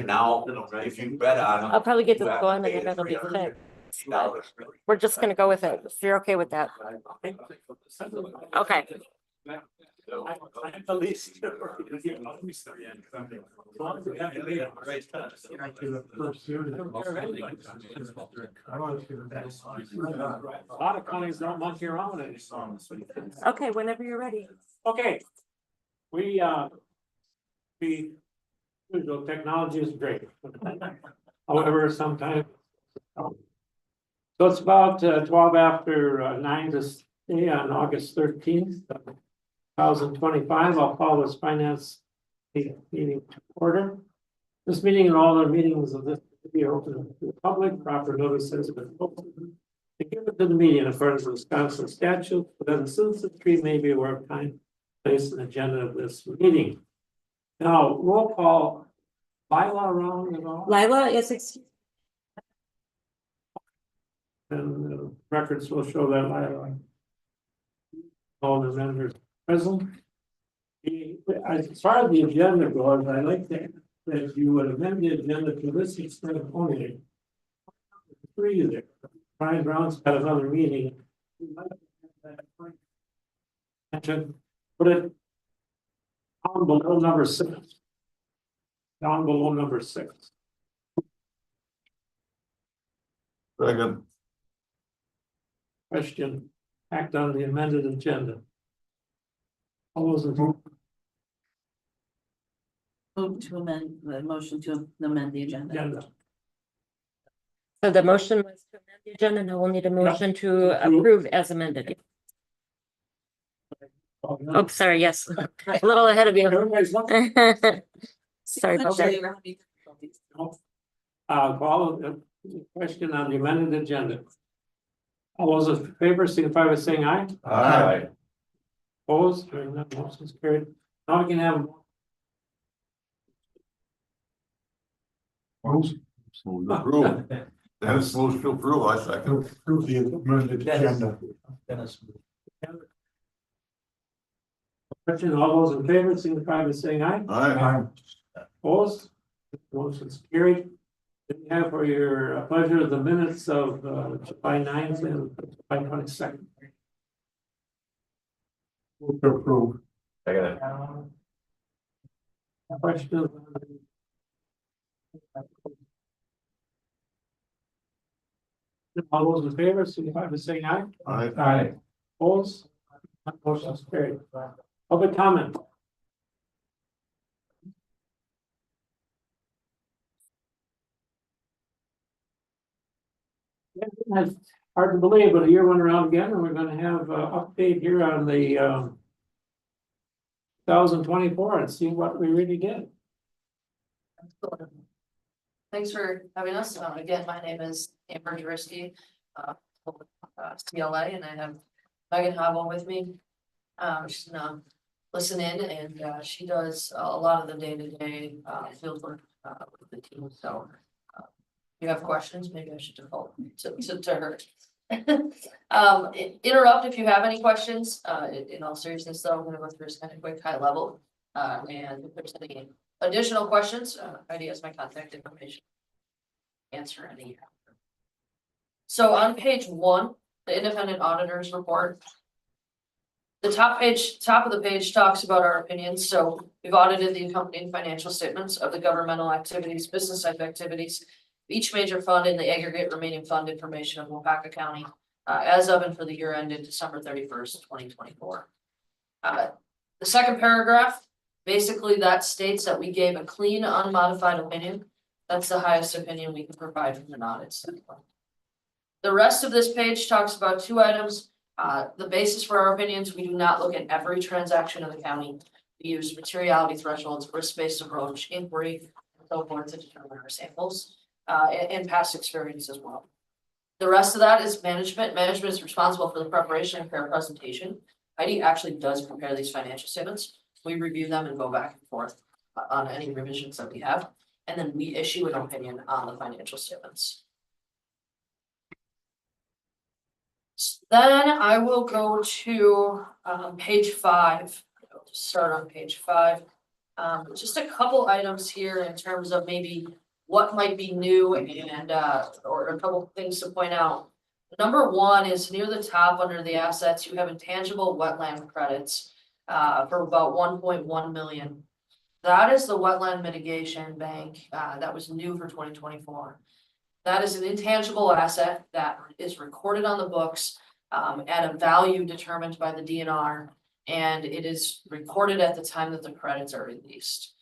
now, if you bet on them. I'll probably get this you have going to and pay then it'll be $300 fixed. We're just gonna go with it. If you're okay with that. Okay. I'm the least. A lot of counties don't monkey around with it. Okay, whenever you're ready. Okay. Usual technology is great. However, sometimes. So it's about 12 after 9 this day on August 13th, 2025. I'll call this finance meeting to order. This meeting and all the meetings of this will be open to the public. Proper notice has been opened. To give it to the meeting in accordance with Wisconsin statute, within the citizen's tree may be aware of time, place, and agenda of this meeting. Now, roll call. Lila around at all? Lila is And the records will show that Lila. All the members present. As far as the agenda goes, I like that you would amend the agenda to this extent only. Three there. Brian Brown's got another meeting. Put it down below number 6. Down below number 6. Second. Question, act on the amended agenda. All those in favor? Move to amend the motion to amend the agenda. So the motion was to amend the agenda. Now we'll need a motion to approve as amended. Oh, sorry, yes. A little ahead of you. Everybody's looking. Sorry about that. Call the question on the amended agenda. All those in favor, signify by saying aye. Aye. Opposed, hearing none, motion is carried. Now we can have. Approve. Dennis moves to approve, I second. Approve the amended agenda. Question, all those in favor, signify by saying aye. Aye. Opposed, motion is carried. Then you have for your pleasure the minutes of July 9th and July 22nd. Move to approve. Question. All those in favor, signify by saying aye. Aye. Opposed, motion is carried. Public comment. It's hard to believe, but a year went around again, and we're gonna have an update here on the 2024 and see what we really did. Thanks for having us. Again, my name is Amber Jurisky, CLA, and I have Megan Hobble with me. She's gonna listen in, and she does a lot of the day-to-day field work with the team. So if you have questions, maybe I should default to her. Interrupt if you have any questions. In all seriousness, though, I'm gonna go through this kind of quick high level. And if there's any additional questions, Heidi has my contact information. Answer any. So on page 1, the independent auditors report. The top of the page talks about our opinions. So we've audited the accompanying financial statements of the governmental activities, business type activities, each major fund and the aggregate remaining fund information of Waupaca County as of and for the year ended December 31st, 2024. The second paragraph, basically that states that we gave a clean, unmodified opinion. That's the highest opinion we can provide from an audit standpoint. The rest of this page talks about 2 items. The basis for our opinions, we do not look at every transaction in the county. We use materiality thresholds, risk-based approach, inquiry, and so forth to determine our samples, and past experience as well. The rest of that is management. Management is responsible for the preparation and fair presentation. Heidi actually does prepare these financial statements. We review them and go back and forth on any revisions that we have. And then we issue an opinion on the financial statements. Then I will go to page 5. I'll just start on page 5. Just a couple items here in terms of maybe what might be new and, or a couple things to point out. Number one is near the top under the assets, you have intangible wetland credits, for about 1.1 million. That is the wetland mitigation bank, that was new for 2024. That is an intangible asset that is recorded on the books, at a value determined by the DNR. And it is recorded at the time that the credits are released.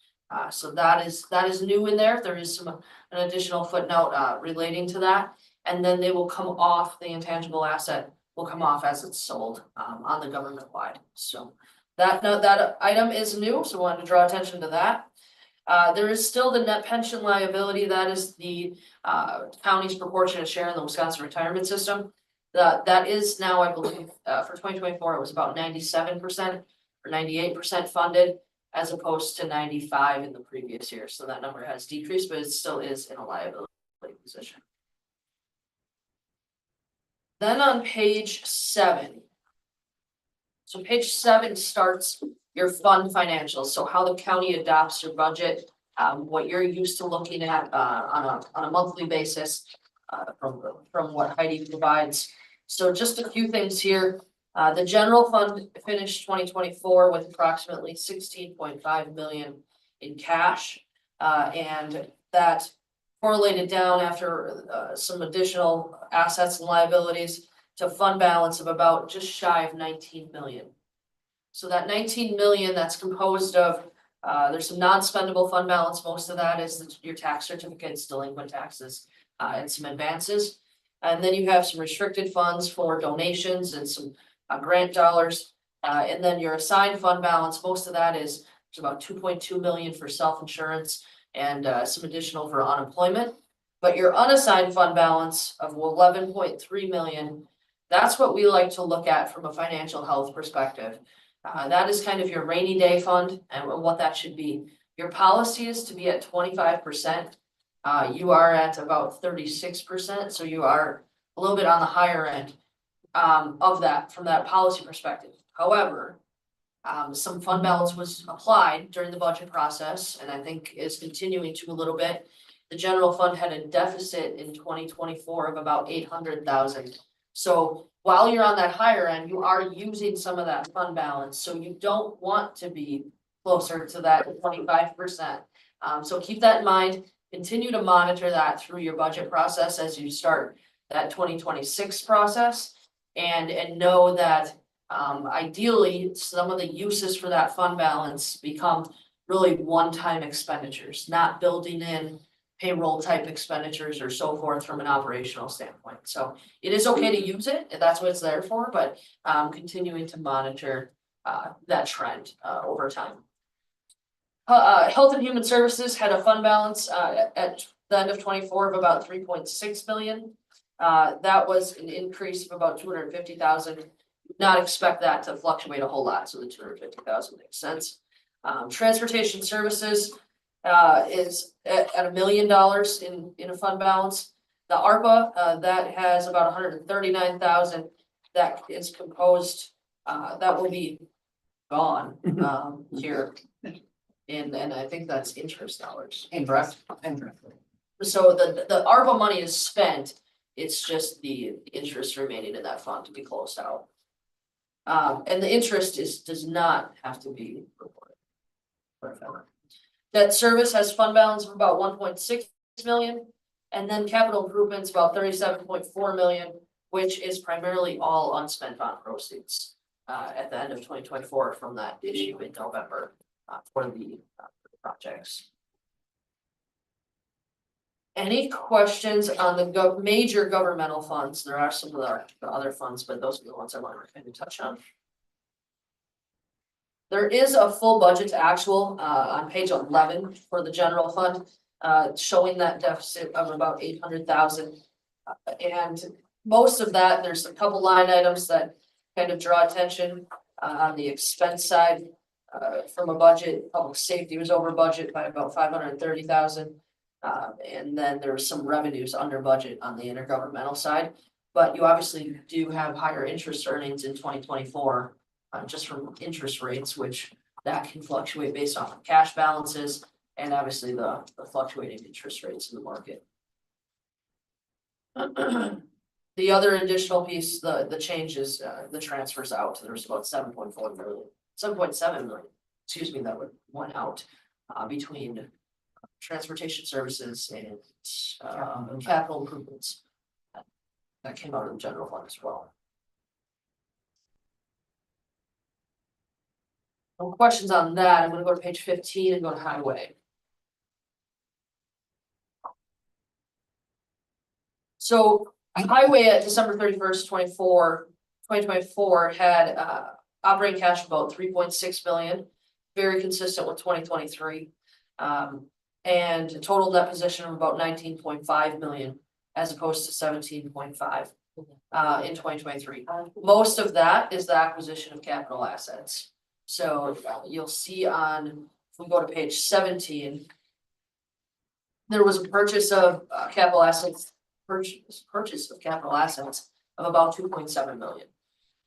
So that is new in there. There is an additional footnote, relating to that. And then they will come off, the intangible asset will come off as it's sold, on the government wide. So that item is new, so I wanted to draw attention to that. There is still the net pension liability. That is the, county's proportionate share in the Wisconsin retirement system. That is now, I believe, for 2024, it was about 97% or 98% funded, as opposed to 95 in the previous year. So that number has decreased, but it still is in a liability position. Then on page 7. So page 7 starts your fund financials, so how the county adopts your budget, what you're used to looking at on a monthly basis, from what Heidi provides. So just a few things here. The general fund finished 2024 with approximately 16.5 million in cash. And that correlated down after some additional assets and liabilities to fund balance of about just shy of 19 million. So that 19 million, that's composed of, there's some non-spendable fund balance. Most of that is your tax certificates, delinquent taxes, and some advances. And then you have some restricted funds for donations and some grant dollars. And then your assigned fund balance, most of that is about 2.2 million for self-insurance and some additional for unemployment. But your unassigned fund balance of 11.3 million, that's what we like to look at from a financial health perspective. That is kind of your rainy day fund and what that should be. Your policy is to be at 25%. You are at about 36%, so you are a little bit on the higher end of that from that policy perspective. However, some fund balance was applied during the budget process, and I think is continuing to a little bit. The general fund had a deficit in 2024 of about 800,000. So while you're on that higher end, you are using some of that fund balance, so you don't want to be closer to that 25%. So keep that in mind. Continue to monitor that through your budget process as you start that 2026 process, and know that ideally some of the uses for that fund balance become really one-time expenditures, not building in payroll type expenditures or so forth from an operational standpoint. So it is okay to use it, if that's what it's there for, but continuing to monitor that trend over time. Health and Human Services had a fund balance at the end of 24 of about 3.6 million. That was an increase of about 250,000. Not expect that to fluctuate a whole lot, so the 250,000 makes sense. Transportation Services is at $1 million in a fund balance. The ARPA that has about 139,000. That is composed. That will be gone here. And I think that's interest dollars. Interest. So the ARPA money is spent. It's just the interest remaining in that fund to be closed out. And the interest does not have to be reported. Debt service has fund balance of about 1.6 million, and then capital improvements about 37.4 million, which is primarily all unspent bond proceeds at the end of 2024 from that issue in November for the projects. Any questions on the major governmental funds? There are some of the other funds, but those are the ones I want to kind of touch on. There is a full budget to actual on page 11 for the general fund, showing that deficit of about 800,000. And most of that, there's a couple line items that kind of draw attention on the expense side. From a budget, public safety was over budget by about 530,000. And then there was some revenues under budget on the intergovernmental side. But you obviously do have higher interest earnings in 2024, just from interest rates, which that can fluctuate based on cash balances and obviously the fluctuating interest rates in the market. The other additional piece, the changes, the transfers out, there's about 7.4 million, 7.7 million, excuse me, that went out between transportation services and capital improvements. That came out of the general fund as well. No questions on that. I'm gonna go to page 15 and go to highway. So highway at December 31st, 2024 had operating cash of about 3.6 million, very consistent with 2023. And a total net position of about 19.5 million as opposed to 17.5 in 2023. Most of that is the acquisition of capital assets. So you'll see on, if we go to page 17, there was a purchase of capital assets, purchase of capital assets of about 2.7 million.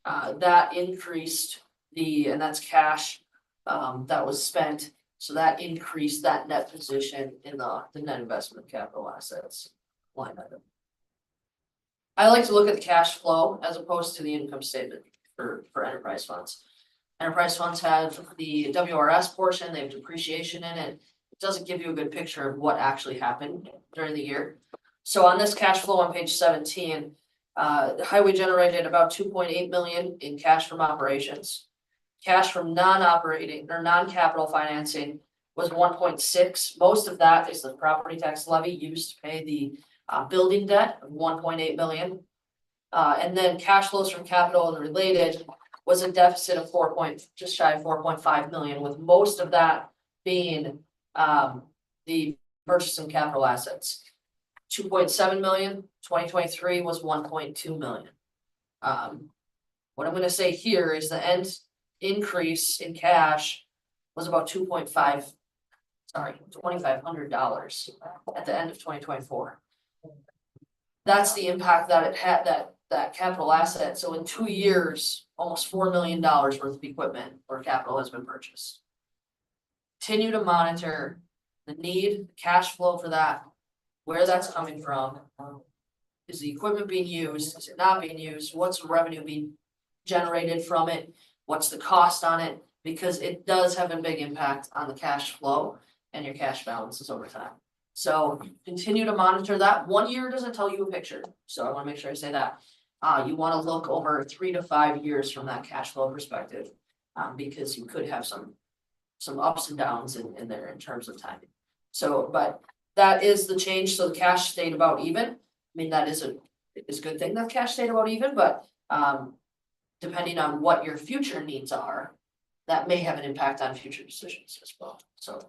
That increased and that's cash that was spent. So that increased that net position in the net investment of capital assets line item. I like to look at the cash flow as opposed to the income statement for enterprise funds. Enterprise funds have the WRS portion, they have depreciation in it. It doesn't give you a good picture of what actually happened during the year. So on this cash flow on page 17, the highway generated about 2.8 million in cash from operations. Cash from non-operating or non-capital financing was 1.6. Most of that is the property tax levy used to pay the building debt of 1.8 million. And then cash flows from capital and related was a deficit of just shy of 4.5 million, with most of that being the purchase of capital assets. 2.7 million, 2023 was 1.2 million. What I'm going to say here is the end increase in cash was about $2,500 at the end of 2024. That's the impact that it had, that capital asset. So in 2 years, almost $4 million worth of equipment or capital has been purchased. Continue to monitor the need, cash flow for that, where that's coming from. Is the equipment being used? Is it not being used? What's the revenue being generated from it? What's the cost on it? Because it does have a big impact on the cash flow and your cash balances over time. So continue to monitor that. 1 year doesn't tell you a picture. So I want to make sure I say that. You want to look over 3 to 5 years from that cash flow perspective, because you could have some ups and downs in there in terms of timing. So, but that is the change. So the cash stayed about even. I mean, that is a good thing that cash stayed about even, but depending on what your future needs are, that may have an impact on future decisions as well. So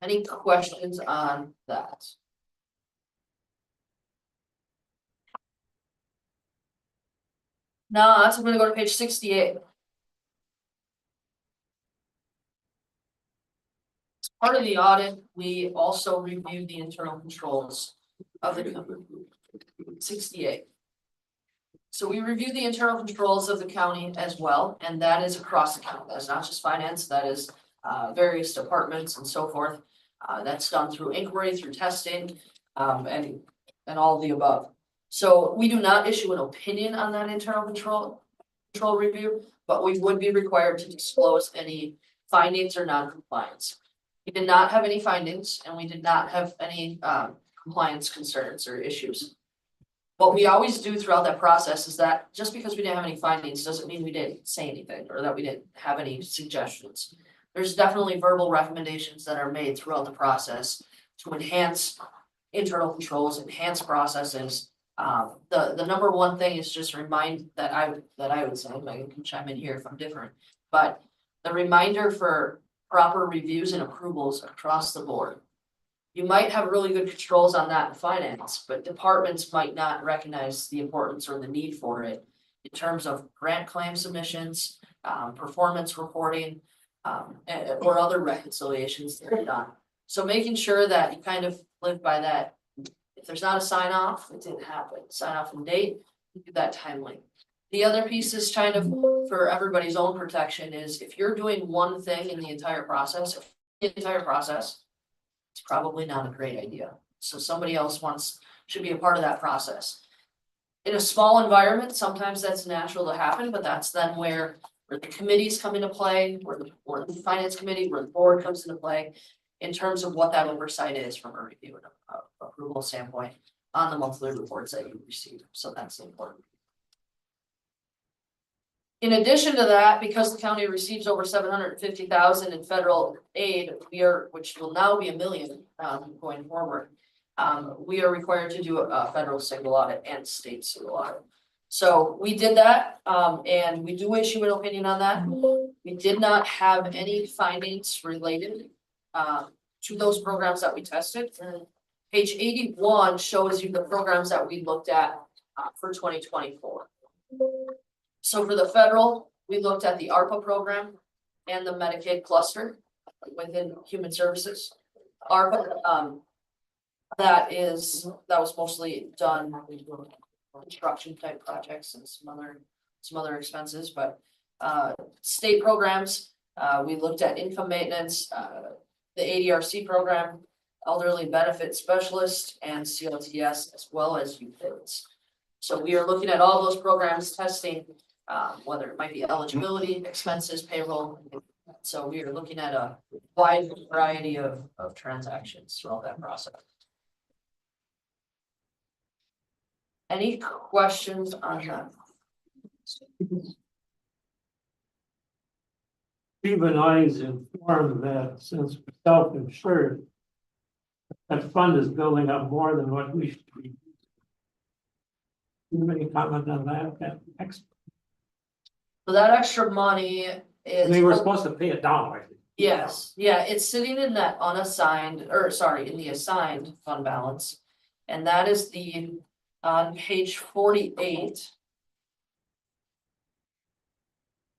any questions on that? No, so I'm gonna go to page 68. As part of the audit, we also reviewed the internal controls of the company. 68. So we reviewed the internal controls of the county as well, and that is across the county. That's not just finance, that is various departments and so forth. That's done through inquiry, through testing, and all of the above. So we do not issue an opinion on that internal control review, but we would be required to disclose any findings or non-compliance. We did not have any findings, and we did not have any compliance concerns or issues. What we always do throughout that process is that just because we didn't have any findings doesn't mean we didn't say anything or that we didn't have any suggestions. There's definitely verbal recommendations that are made throughout the process to enhance internal controls, enhance processes. The number one thing is just remind that I would say, Megan can chime in here if I'm different, but the reminder for proper reviews and approvals across the board. You might have really good controls on that in finance, but departments might not recognize the importance or the need for it in terms of grant claim submissions, performance reporting, or other reconciliations that are done. So making sure that you kind of live by that. If there's not a sign off, it didn't happen. Sign off and date, do that timely. The other piece is kind of for everybody's own protection is if you're doing one thing in the entire process, it's probably not a great idea. So somebody else should be a part of that process. In a small environment, sometimes that's natural to happen, but that's then where the committees come into play, where the finance committee, where the board comes into play. In terms of what that oversight is from a review and approval standpoint on the monthly reports that you receive, so that's important. In addition to that, because the county receives over $750,000 in federal aid, which will now be $1 million going forward. We are required to do a federal single audit and state single audit. So we did that, and we do issue an opinion on that. We did not have any findings related to those programs that we tested. Page 81 shows you the programs that we looked at for 2024. So for the federal, we looked at the ARPA program and the Medicaid cluster within Human Services. ARPA, that was mostly done construction type projects and some other expenses, but state programs, we looked at income maintenance, the ADRC program, elderly benefit specialist, and CLTS, as well as UPIDs. So we are looking at all those programs, testing whether it might be eligibility, expenses, payroll. So we are looking at a wide variety of transactions throughout that process. Any questions on that? Even I is informed that since we're self-insured, that fund is building up more than what we should be. Any comment on that? So that extra money is. They were supposed to pay it down, I think. Yes, yeah, it's sitting in that unassigned, or sorry, in the assigned fund balance. And that is on page 48.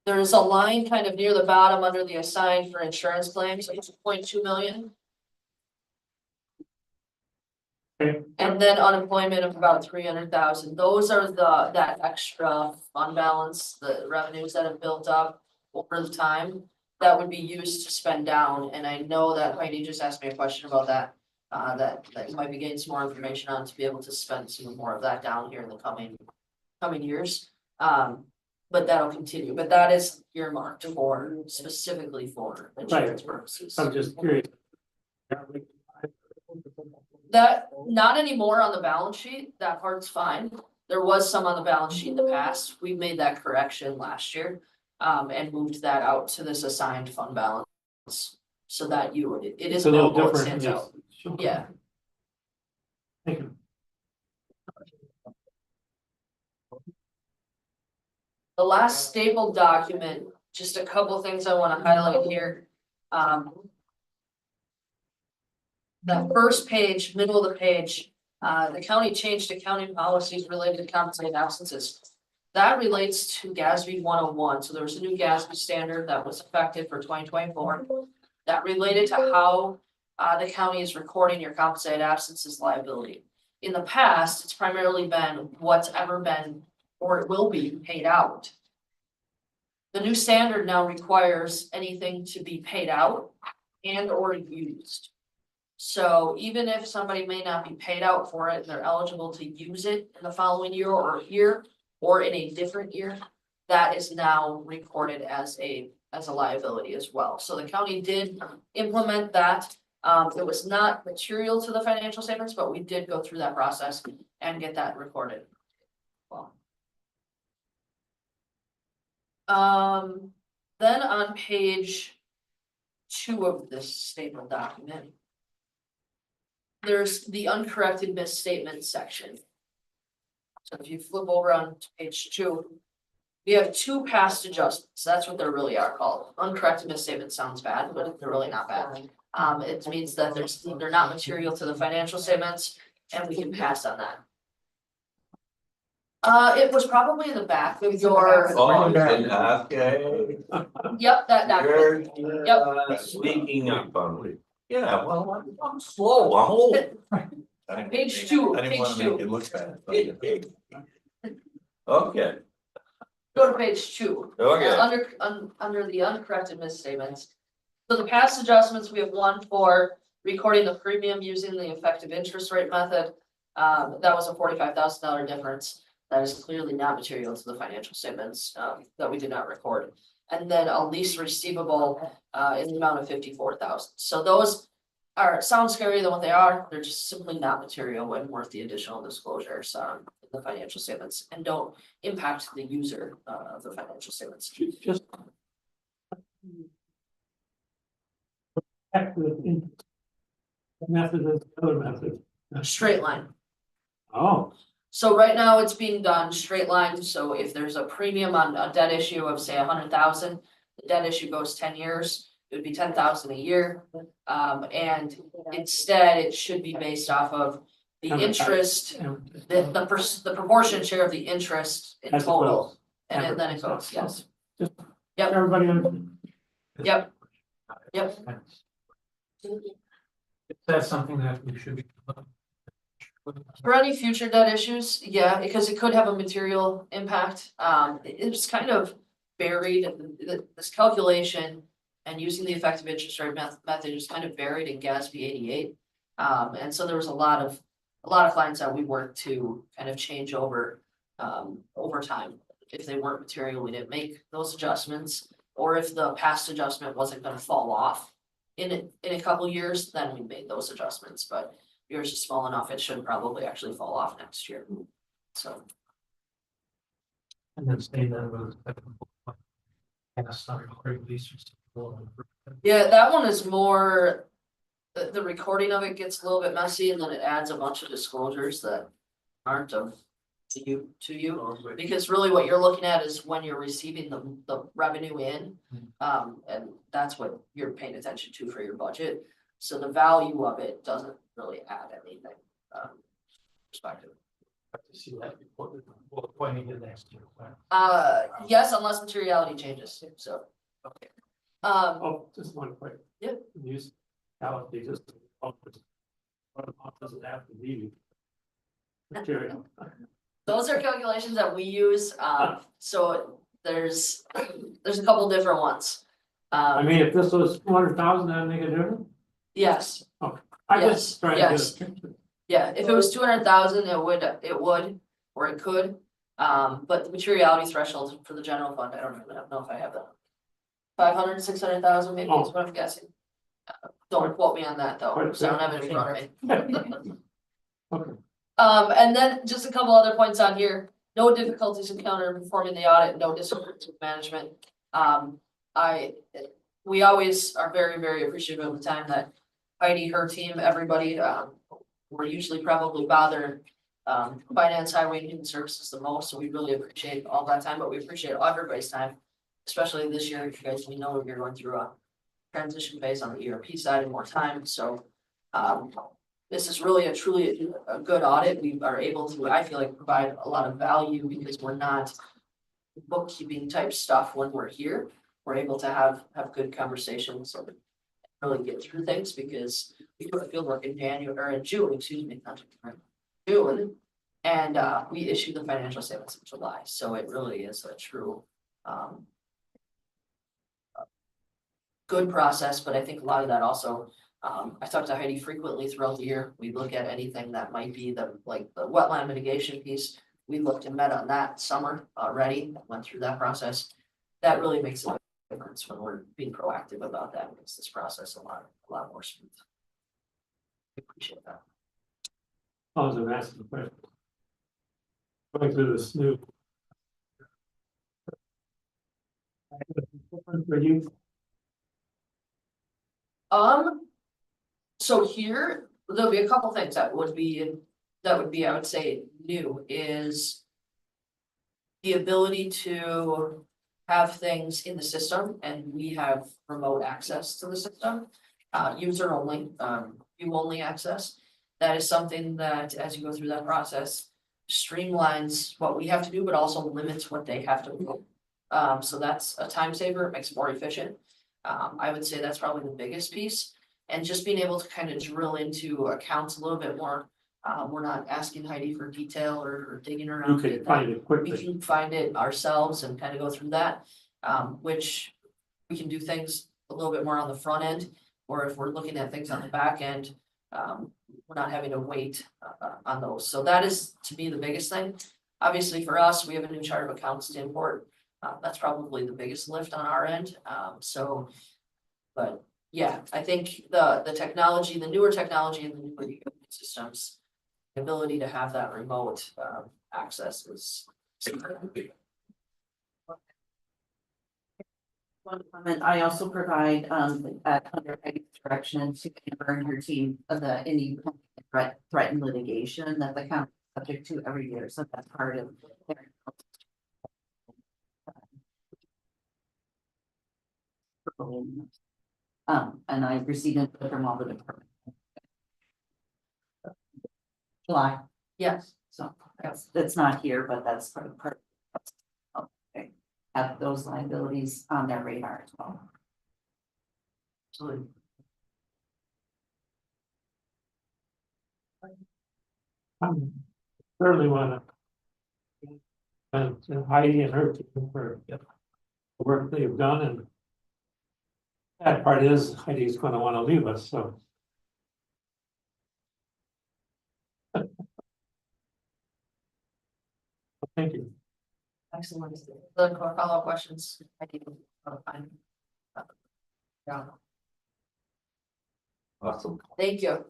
There's a line kind of near the bottom under the assigned for insurance claims, it's 2.2 million. Okay. And then unemployment of about 300,000. Those are that extra fund balance, the revenues that have built up over the time that would be used to spend down. And I know that Heidi just asked me a question about that, that you might be getting some more information on to be able to spend some more of that down here in the coming years. But that'll continue, but that is earmarked specifically for insurance purposes. I'm just curious. That, not anymore on the balance sheet, that part's fine. There was some on the balance sheet in the past. We made that correction last year. And moved that out to this assigned fund balance. So that it is It's a little available, it different. stands out. Sure. Yeah, Thank you. the last stapled document, just a couple things I wanna highlight here. That first page, middle of the page, the county changed accounting policies related to compensated absences. That relates to GASB 101, so there was a new GASB standard that was effective for 2024. That related to how the county is recording your compensated absences liability. In the past, it's primarily been what's ever been, or it will be paid out. The new standard now requires anything to be paid out and or used. So even if somebody may not be paid out for it, they're eligible to use it in the following year or year or in a different year, that is now recorded as a liability as well. So the county did implement that. It was not material to the financial statements, but we did go through that process and get that recorded. Well. Then on page 2 of this statement document, there's the uncorrected misstatement section. So if you flip over on page 2, we have 2 past adjustments. That's what they really are called. Uncorrected misstatement sounds bad, but they're really not bad. It means that they're not material to the financial statements, and we can pass on that. It was probably in the back of your. Oh, okay. Yep, that document. You're sneaking up on me. Yeah, well, I'm slow, I'm old. Page 2, I didn't page wanna 2. make it look bad. Okay, Go to page 2. Okay. Under the uncorrected misstatements. So the past adjustments, we have one for recording the premium using the effective interest rate method. That was a $45,000 difference. That is clearly not material to the financial statements, that we did not record. And then a lease receivable, in the amount of 54,000. So those sound scarier than what they are. They're just simply not material and worth the additional disclosures, in the financial statements and don't impact the user, of the financial statements. Just. Back to the method is the other method. Straight line. Oh, So right now it's being done straight line, so if there's a premium on a debt issue of say 100,000, the debt issue goes 10 years, it would be 10,000 a year. And instead, it should be based off of the interest, and the proportion share of the interest in As it total. goes. And then it goes, yes, everybody. yep. Is that something that we should be? For any future debt issues, yeah, because it could have a material impact. It's kind of buried, this calculation and using the effective interest rate method is kind of buried in GASB 88. And so there was a lot of clients that we worked to kind of change over time. If they weren't material, we didn't make those adjustments, or if the past adjustment wasn't gonna fall off in a couple years, then we made those adjustments, but yours is small enough, it should probably actually fall off next year. So, And then stay there with. And that's not a great lease. yeah, that one is more, the recording of it gets a little bit messy and then it adds a bunch of disclosures that aren't of to you. Because really what you're looking at is when you're receiving the revenue in, and that's what you're paying attention to for your budget. So the value of it doesn't really add anything, perspective. To see that before pointing to next year. Yes, unless materiality changes, so. Okay. Oh, just one quick. Yeah. Use allocated just. What does it have to be? Material. Those are calculations that we use, so there's a couple different ones. I mean, if this was 200,000, that'd make a difference. Yes, I Yes, just trying to yes. get a picture. yeah, if it was 200,000, it would, or it could. But the materiality threshold for the general fund, I don't even know if I have that. 500, 600,000 maybe is what I'm guessing. Don't quote me on that though, Quite a so I don't have bit. it in front of me. Okay. And then just a couple other points on here, no difficulties encountered in performing the audit, no disagreements with management. We always are very, very appreciative of the time that Heidi, her team, everybody, we're usually probably bothered. Finance, highway and human services the most, so we really appreciate all that time, but we appreciate everybody's time. Especially this year, you guys, we know you're going through a transition phase on the ERP side and more time, so. This is really truly a good audit. We are able to, I feel like, provide a lot of value because we're not bookkeeping type stuff when we're here. We're able to have good conversations and really get through things because we do a field work in June, excuse me, not June. And we issue the financial statements in July, so it really is a true good process, but I think a lot of that also. I talk to Heidi frequently throughout the year. We look at anything that might be the wetland mitigation piece. We looked and met on that summer already, went through that process. That really makes a difference when we're being proactive about that. It makes this process a lot more smooth. I appreciate that. I was gonna ask the question. Going through the snoop. For you, So here, there'll be a couple things that would be, I would say, new is. The ability to have things in the system and we have remote access to the system. User only, view only access. That is something that, as you go through that process, streamlines what we have to do, but also limits what they have to do. So that's a time saver, it makes it more efficient. I would say that's probably the biggest piece. And just being able to kind of drill into accounts a little bit more We're not asking Heidi for detail or digging You around. can it. find it We quickly. can find it ourselves and kind of go through that, which we can do things a little bit more on the front end. Or if we're looking at things on the back end, we're not having to wait on those. So that is, to me, the biggest thing. Obviously, for us, we have a new chart of accounts to import. That's probably the biggest lift on our end. But yeah, I think the technology, the newer technology and the newer equipment systems, the ability to have that remote access is. One comment, I also provide, under Peggy's direction to Amber and her team of any threatened litigation that the county is subject to every year, so that's part of their. And I received it from all the departments. July, Yes, so that's not here, but that's part. Okay, have those liabilities on their radar as well. absolutely. Certainly wanna. And Heidi and her team for the work they've done, and that part is Heidi's gonna wanna leave us, so. Thank you. Excellent. The follow-up questions. I think, fine. Yeah, Awesome. thank you.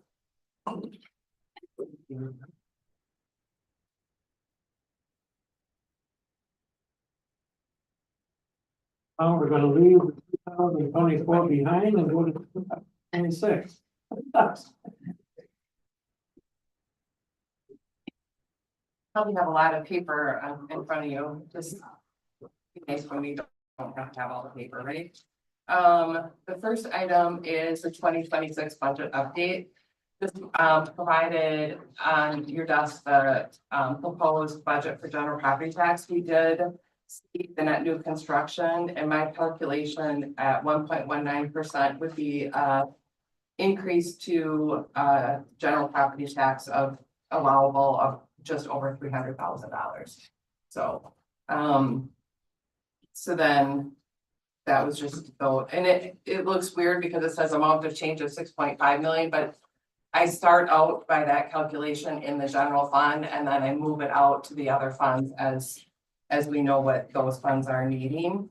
Now we're gonna leave 2024 behind and go to 2026. Probably have a lot of paper in front of you, just in case when we don't have to have all the paper, right? The first item is the 2026 budget update. This provided on your desk the proposed budget for general property tax. We did see the net new construction, and my calculation at 1.19% would be increase to general property tax of allowable of just over $300,000. So, so then that was just though, and it looks weird because it says amount of change of 6.5 million, but I start out by that calculation in the general fund and then I move it out to the other funds as we know what those funds are needing.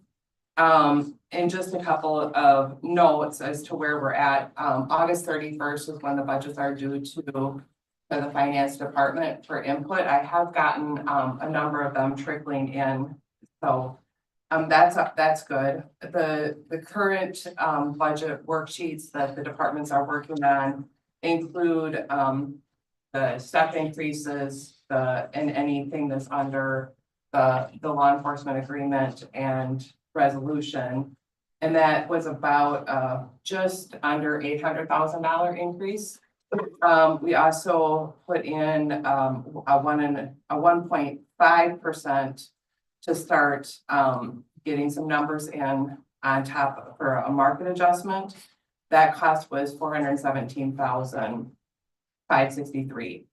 And just a couple of notes as to where we're at. August 31st is when the budgets are due to the finance department for input. I have gotten a number of them trickling in, so that's good. The current budget worksheets that the departments are working on include the step increases, and anything that's under the law enforcement agreement and resolution. And that was about just under $800,000 increase. We also put in a 1.5% to start getting some numbers in on top for a market adjustment. That cost was $417,563.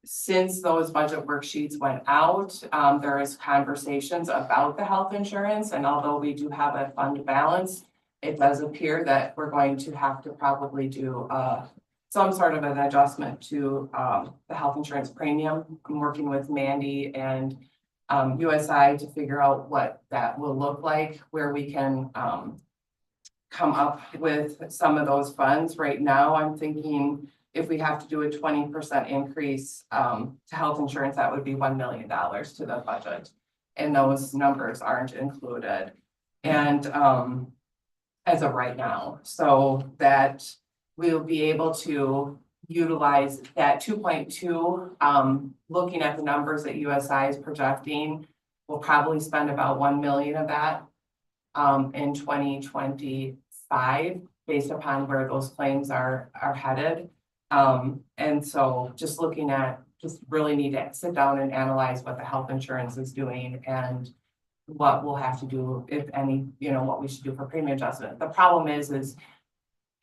Since those budget worksheets went out, there is conversations about the health insurance, and although we do have a fund balance, it does appear that we're going to have to probably do some sort of an adjustment to the health insurance premium. I'm working with Mandy and USI to figure out what that will look like, where we can come up with some of those funds. Right now, I'm thinking if we have to do a 20% increase to health insurance, that would be $1 million to the budget. And those numbers aren't included. And as of right now, so that we'll be able to utilize that 2.2, looking at the numbers that USI is projecting, we'll probably spend about 1 million of that in 2025, based upon where those claims are headed. And so just looking at, just really need to sit down and analyze what the health insurance is doing and what we'll have to do, if any, what we should do for premium adjustment. The problem is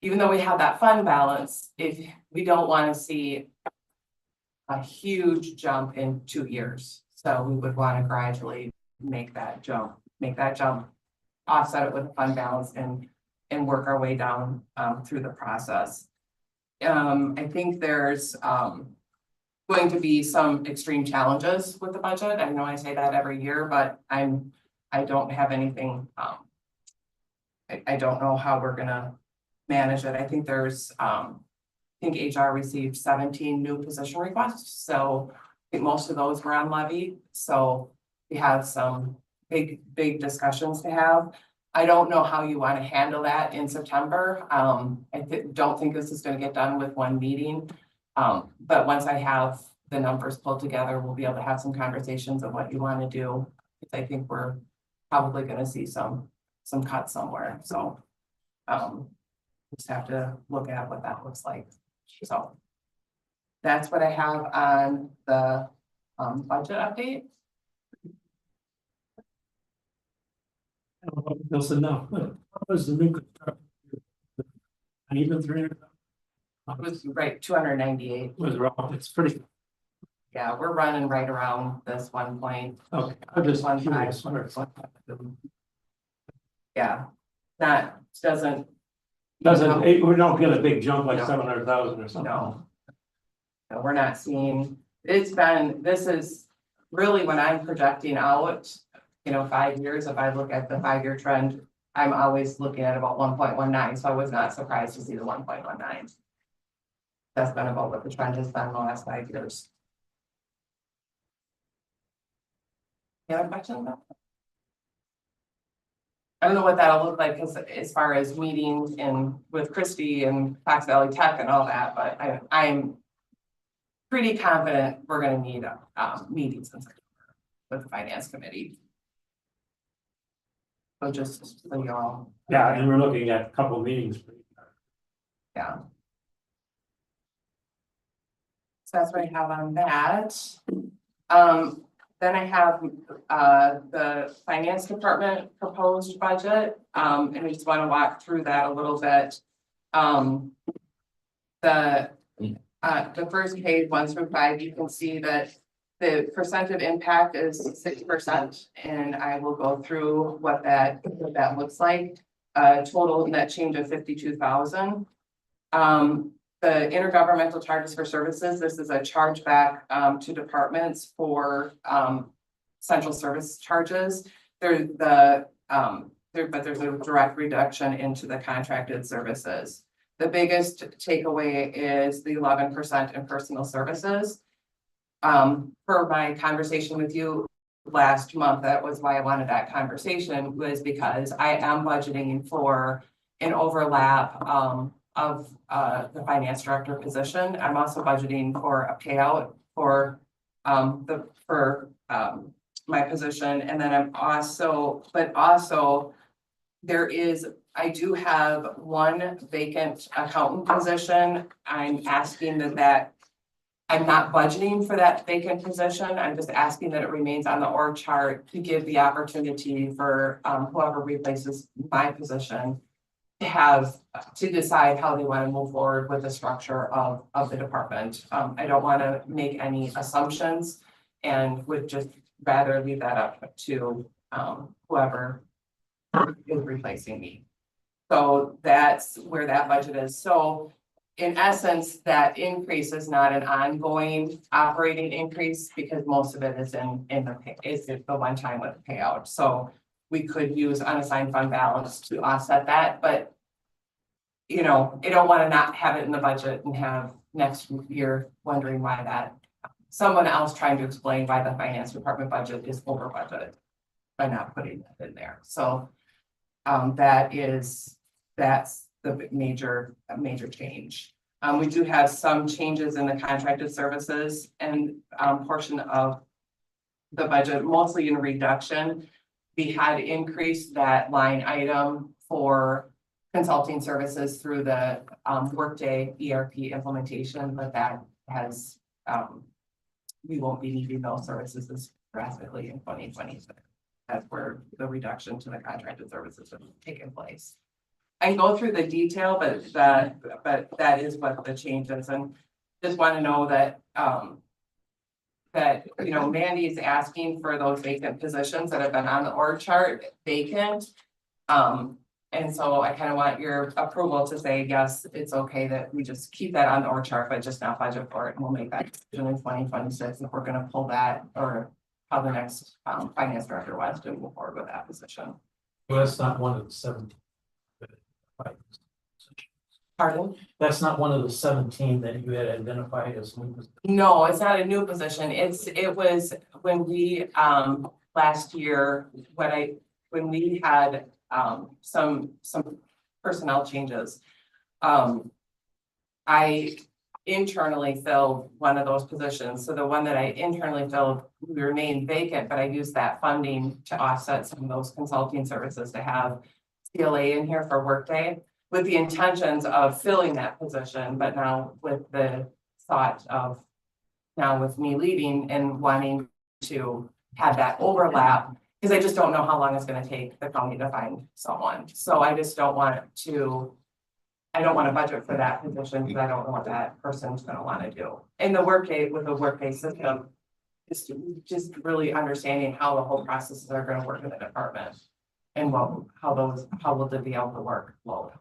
even though we have that fund balance, if we don't wanna see a huge jump in 2 years, so we would wanna gradually make that jump, offset it with a fund balance and work our way down, through the process. I think there's, going to be some extreme challenges with the budget. I know I say that every year, but I don't have anything, I don't know how we're gonna manage it. I think there's, I think HR received 17 new position requests, so I think most of those were on levy, so we have some big discussions to have. I don't know how you want to handle that in September. Don't think this is gonna get done with one meeting. But once I have the numbers pulled together, we'll be able to have some conversations of what you want to do. I think we're probably gonna see some cuts somewhere, so. Just have to look at what that looks like, so. That's what I have on the, budget update. That's enough. What was the new construction? And even 300 It was right, 298. was wrong, it's pretty, Yeah, we're running right around this 1 point. okay, I just One curious. five. where it's like. Yeah, that doesn't. We don't get a big jump like 700,000 or something. No. No, we're not seeing, this is really when I'm projecting out, 5 years, if I look at the 5-year trend, I'm always looking at about 1.19, so I was not surprised to see the 1.19. That's been about what the trend has been the last 5 years. You have a question about that? I don't know what that'll look like, because as far as meetings and with Christie and Fox Valley Tech and all that, but I'm pretty confident we're gonna need meetings in September with the finance committee. So just so y'all. Yeah, and we're looking at a couple meetings. Yeah. So that's what I have on that. Then I have the finance department proposed budget, and I just want to walk through that a little bit. The first page, 1 through 5, you can see that the percent of impact is 6%, and I will go through what that looks like. Total net change of 52,000. The intergovernmental charges for services, this is a chargeback to departments for central service charges. There's a direct reduction into the contracted services. The biggest takeaway is the 11% in personal services. For my conversation with you last month, that was why I wanted that conversation, was because I am budgeting for an overlap of the finance director position. I'm also budgeting for a payout for my position, and then I'm also, I do have 1 vacant accountant position. I'm asking that I'm not budgeting for that vacant position. I'm just asking that it remains on the org chart to give the opportunity for whoever replaces my position to decide how they want to move forward with the structure of the department. I don't want to make any assumptions and would just rather leave that up to whoever is replacing me. So that's where that budget is. So in essence, that increase is not an ongoing operating increase because most of it is in the one time with the payout. So we could use unassigned fund balance to offset that, but I don't want to not have it in the budget and have next year wondering why that, someone else trying to explain why the finance department budget is over budgeted by not putting that in there. So that's the major change. We do have some changes in the contracted services and portion of the budget, mostly in reduction. We had increased that line item for consulting services through the Workday ERP implementation, but that has we won't be needing those services as drastically in 2026. That's where the reduction to the contracted services has taken place. I can go through the detail, but that is what the change is, and just want to know that, that, you know, Mandy's asking for those vacant positions that have been on the org chart vacant. And so I kind of want your approval to say, yes, it's okay that we just keep that on the org chart, but just not budget for it, and we'll make that decision in 2026 if we're gonna pull that, or how the next, finance director wants to move forward with that position. Well, that's not one of the 17. Pardon? That's not one of the 17 that you had identified as. No, it's not a new position. It was when we, last year, when we had, some personnel changes. I internally filled one of those positions. So the one that I internally filled, we remained vacant, but I used that funding to offset some of those consulting services to have CLA in here for Workday, with the intentions of filling that position, but now with the thought of, now with me leaving and wanting to have that overlap, because I just don't know how long it's gonna take the county to find someone. So I just don't want to, I don't want to budget for that position, because I don't know what that person's gonna want to do. In the Workday, with the Workday system, is just really understanding how the whole processes are gonna work in the department. And how will they be able to work load.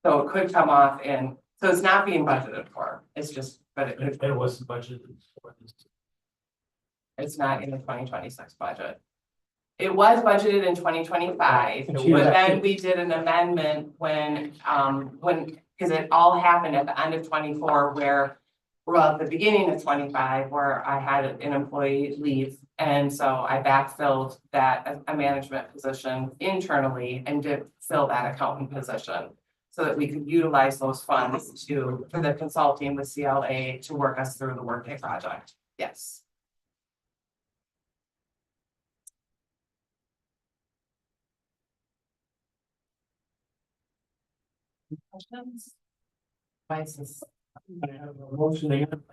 So it could come off in, so it's not being budgeted for, it's just, but It wasn't budgeted for this. it's not in the 2026 budget. It was budgeted in 2025, And but she was then we did an amendment when, because it all happened at the end of 24 where, well, at the beginning of 25, where I had an employee leave. And so I backfilled that, a management position internally, and did fill that accountant position, so that we could utilize those funds for the consulting with CLA to work us through the Workday project. Yes. Questions? Vices. I have a motion again.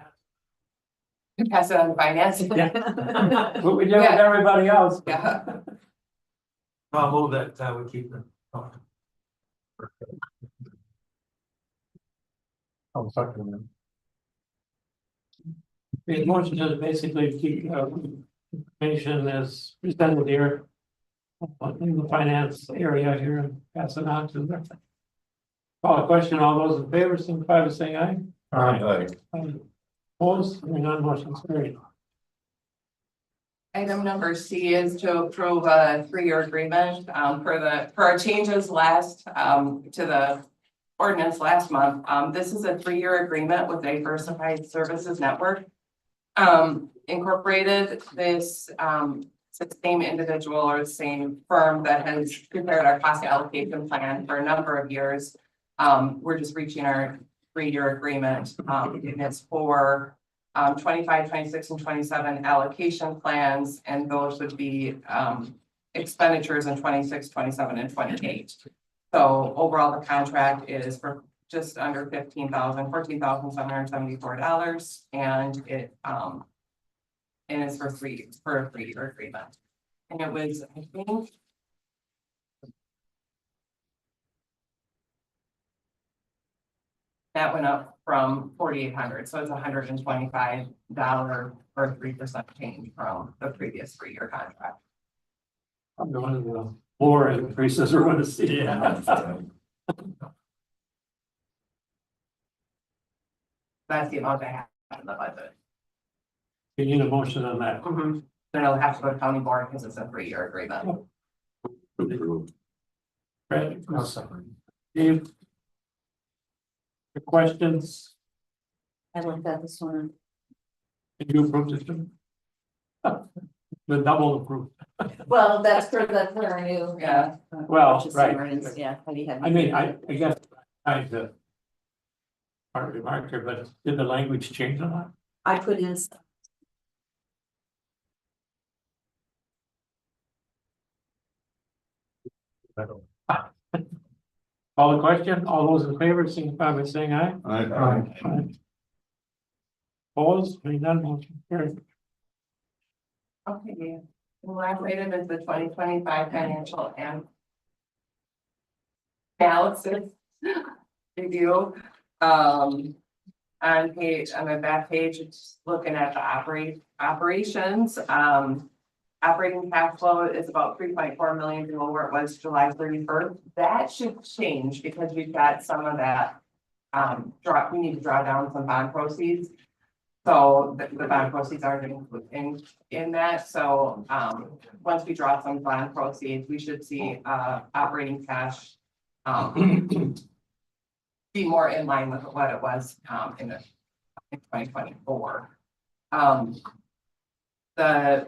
Pass it on to finance. Yeah. What we do with Yeah. everybody else. Yeah. I'll move that, we keep them. I'm sorry. The motion is basically keep, information as presented here. In the finance area here, and pass it on to them. Call a question, all those in favor, signify by saying aye. Aye. Opposed, hearing none, motion carried. Item number C is to approve a 3-year agreement, for our changes last, to the ordinance last month. This is a 3-year agreement with Diversified Services Network. Incorporated this, it's the same individual or the same firm that has prepared our cost allocation plan for a number of years. We're just reaching our 3-year agreement, and it's for 25, 26, and 27 allocation plans, and those would be expenditures in 26, 27, and 28. So overall, the contract is for just under $14,774, and it and it's for a 3-year agreement. And it was, I think, that went up from 4,800, so it's $125 or 3% change from the previous 3-year contract. I'm one of the more increases we're gonna see. Yeah. That's the amount I have in the budget. You need a motion on that. Then it'll have to go to county board because it's a 3-year agreement. Approved. Right, I'll second. Steve? The questions, I looked at this one. did you approve this one? The double approved. Well, that's for our new. Yeah. Well, purchase right. ordinance, yeah. I mean, I guess, I the. Part of the marker, but did the language change a lot? I put in. Call the question, all those in favor, signify by saying aye. Aye. Opposed, hearing none, motion carried. Okay, the last item is the 2025 financial and analysis review. On the back page, it's looking at the operations, operating cash flow is about 3.4 million below where it was July 31st. That should change because we've got some of that, we need to draw down some bond proceeds. So the bond proceeds are in that, so, once we draw some bond proceeds, we should see, operating cash, be more in line with what it was, in 2024. The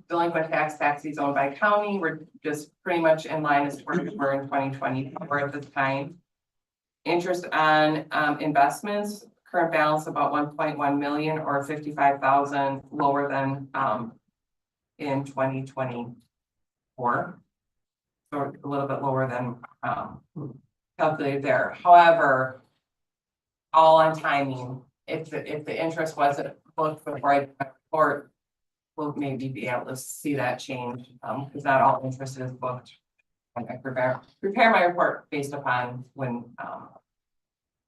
delinquent taxes owned by county, we're just pretty much in line as where we were in 2024 at this time. Interest on, investments, current balance about 1.1 million or 55,000 lower than, in 2024. So a little bit lower than, calculated there. However, all on timing, if the interest wasn't booked before I report, we'll maybe be able to see that change, because not all interest is booked. When I prepare my report based upon when,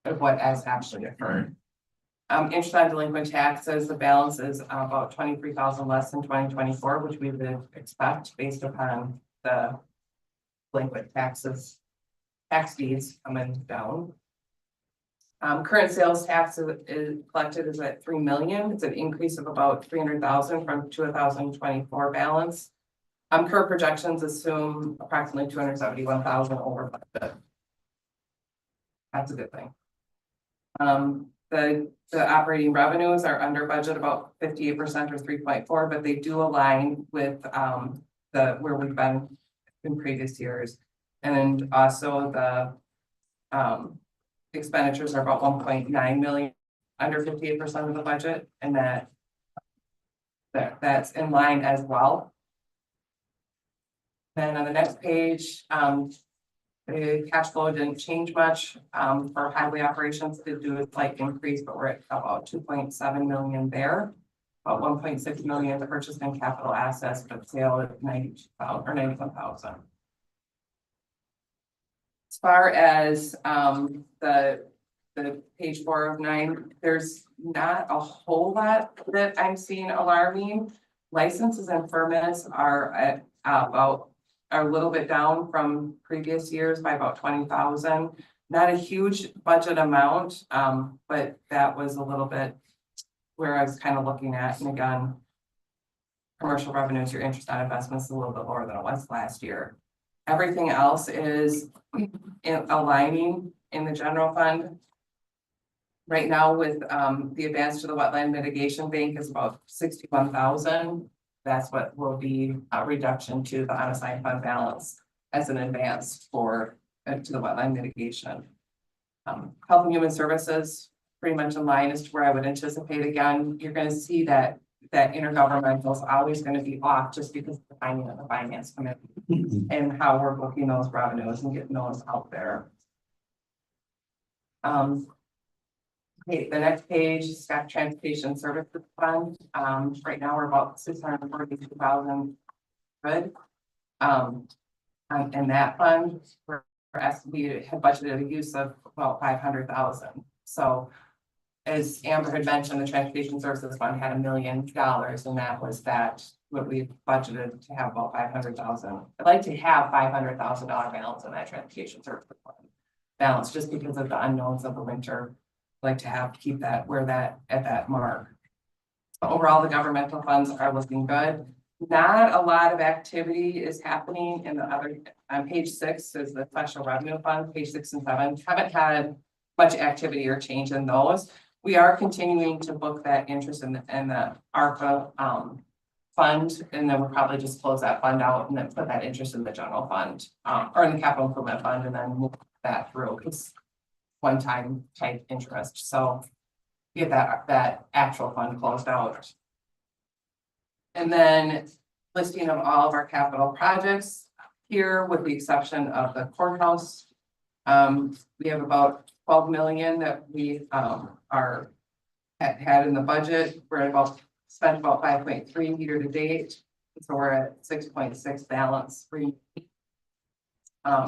of what has actually occurred. Interest on delinquent taxes, the balance is about 23,000 less than 2024, which we would expect based upon the delinquent taxes. Tax deeds coming down. Current sales tax is collected is at 3 million. It's an increase of about 300,000 from 2024 balance. Current projections assume approximately 271,000 over budget. That's a good thing. The operating revenues are under budget about 58% or 3.4, but they do align with where we've been in previous years. And also the expenditures are about 1.9 million, under 58% of the budget, and that's in line as well. Then on the next page, the cash flow didn't change much. For highway operations, did do a slight increase, but we're at about 2.7 million there. About 1.6 million the purchase and capital assets, but sale at 92,000 or 91,000. As far as the page 4 of 9, there's not a whole lot that I'm seeing alarming. Licenses and permits are at are a little bit down from previous years by about 20,000. Not a huge budget amount, but that was a little bit where I was kind of looking at. And again, commercial revenues, your interest on investments is a little bit lower than it was last year. Everything else is aligning in the general fund. Right now with the advance to the wetland mitigation bank is about 61,000. That's what will be a reduction to the unassigned fund balance as an advance for to the wetland mitigation. Health and Human Services pretty much in line as to where I would anticipate. Again, you're going to see that intergovernmental is always going to be off just because of the timing of the finance committee and how we're booking those revenues and getting those out there. Okay, the next page is Staff Transportation Services Fund. Right now we're about 642,000 good. In that fund, we have budgeted a use of about 500,000. So as Amber had mentioned, the Transportation Services Fund had $1 million, and that was what we budgeted to have about 500,000. I'd like to have $500,000 balance in that Transportation Services Fund balance, just because of the unknowns of the winter. I'd like to keep that at that mark. So overall, the governmental funds are looking good. Not a lot of activity is happening in the other. On page 6 is the special revenue fund. Page 6 and 7 haven't had much activity or change in those. We are continuing to book that interest in the ARPA fund, and then we'll probably just close that fund out and then put that interest in the general fund or in the capital improvement fund, and then move that through. It's one-time type interest, so get that actual fund closed out. And then listing of all of our capital projects here, with the exception of the courthouse. We have about 12 million that we had in the budget. We're at spent about 5.3 year to date, so we're at 6.6 balance free.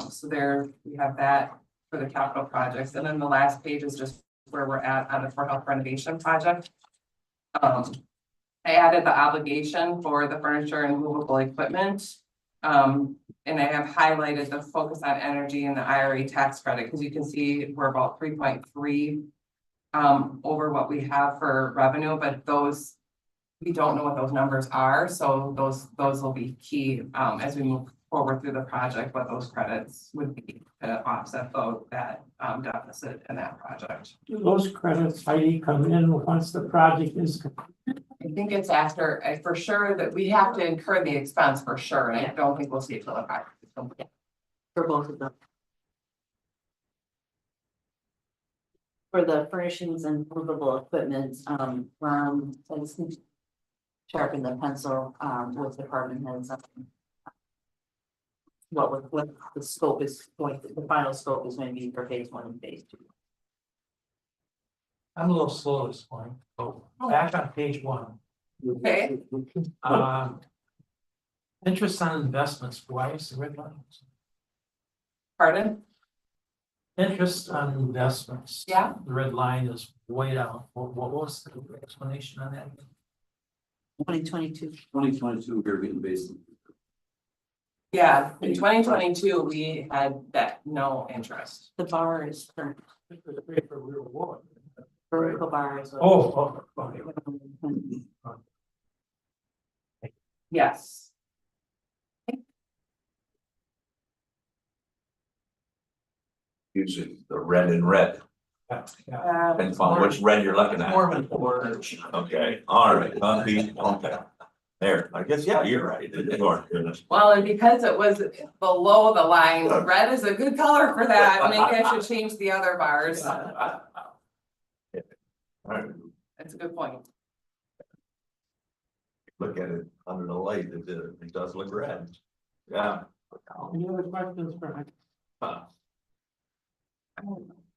So there, we have that for the capital projects, and then the last page is just where we're at on the Fort Health renovation project. I added the obligation for the furniture and movable equipment. And I have highlighted the focus on energy and the IRA tax credit, because you can see we're about 3.3 over what we have for revenue, but those, we don't know what those numbers are, so those will be key as we move forward through the project, what those credits would be to offset that deficit in that project. Do those credits, Heidi, come in once the project is complete? I think it's after, for sure that we have to incur the expense for sure, and I don't think we'll see it till the project is complete. For both of them. For the furnishings and movable equipment, Ron, let's sharpen the pencil, with department heads. What the scope is going, the final scope is going to be for phase 1 and phase 2. I'm a little slow this morning, so back on page 1. Okay. Interest on investments, why is the red line? Pardon? Interest on investments. Yeah. The red line is way down. What was the explanation on that? 2022. 2022, we were getting basically. Yeah, in 2022, we had that no interest. The bar is current. For the paper we were awarded. Vertical bar is. Oh, okay. Yes. Using the red and red, Yeah. depends on which red you're looking at. Norman orange. Okay, all right, okay. There, I guess, yeah, you're right. Goodness. Well, and because it was below the line, red is a good color for that. Maybe I should change the other bars. All right, That's a good point. look at it under the light, it does look red. Yeah. Any other questions for? Huh.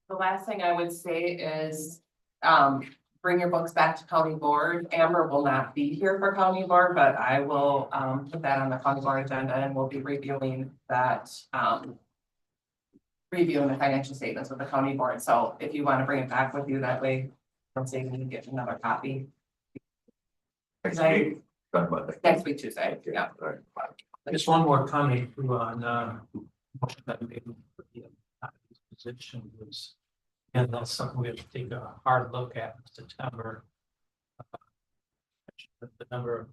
The last thing I would say is, bring your books back to county board. Amber will not be here for county board, but I will, put that on the county board agenda, and we'll be reviewing that, reviewing the financial statements with the county board. So if you want to bring it back with you, that way, let's say you can get another copy Next week, talk about that. next week, Tuesday. Yeah. All right. Just one more comment too on that maybe for the position was. And that's something we have to take a hard look at in September. The number of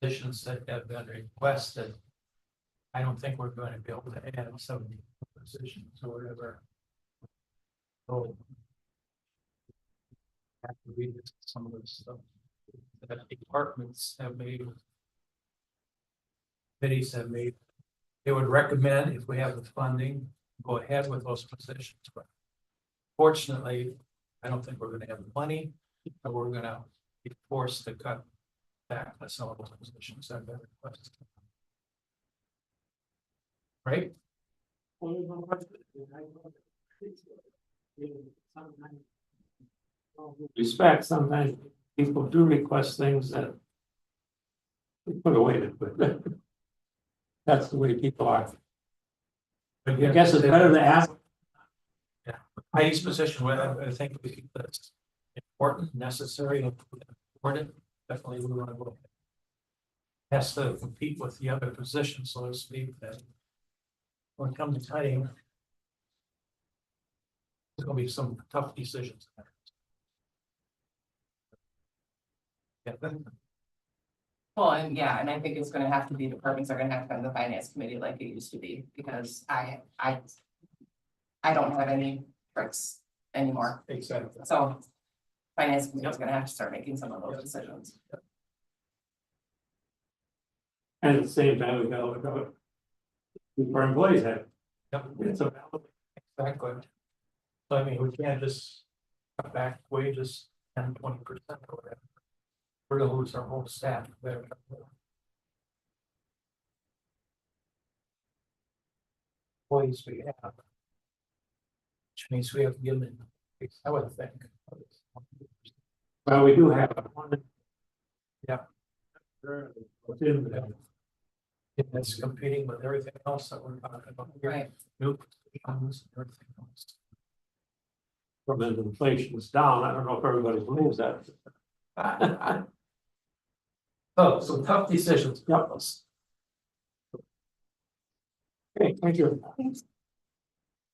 positions that have been requested. I don't think we're going to be able to add some positions or whatever. So. Have to read some of this stuff that departments have made. Committees have made. They would recommend, if we have the funding, go ahead with those positions, but. Fortunately, I don't think we're gonna have the money, but we're gonna be forced to cut back on some of those positions that have been requested. Right? Respect, sometimes people do request things that. We put away, but. That's the way people are. I guess it's better to ask. Heidi's position, I think that's important, necessary, important, definitely we want to go. Has to compete with the other positions, so to speak, that. When it comes to Heidi. There's gonna be some tough decisions. Yeah. Well, and yeah, and I think it's gonna have to be, departments are gonna have to come to the finance committee like it used to be, because I don't have any tricks anymore, Exactly. so. Finance committee is gonna have to start making some of those decisions. And at the same time, we gotta look at. Our employees have. Yep. It's a valid. Exactly. So I mean, we can't just cut back wages 10-20% or whatever. We're gonna lose our whole staff. Employees we have. Which means we have to give them, I would think. Well, we do have one. Yeah. Within the It's competing with everything else that we're talking about here. Right. New positions and everything else. From inflation is down, I don't know if everybody believes that. Oh, some tough decisions. Yep. Okay, thank you.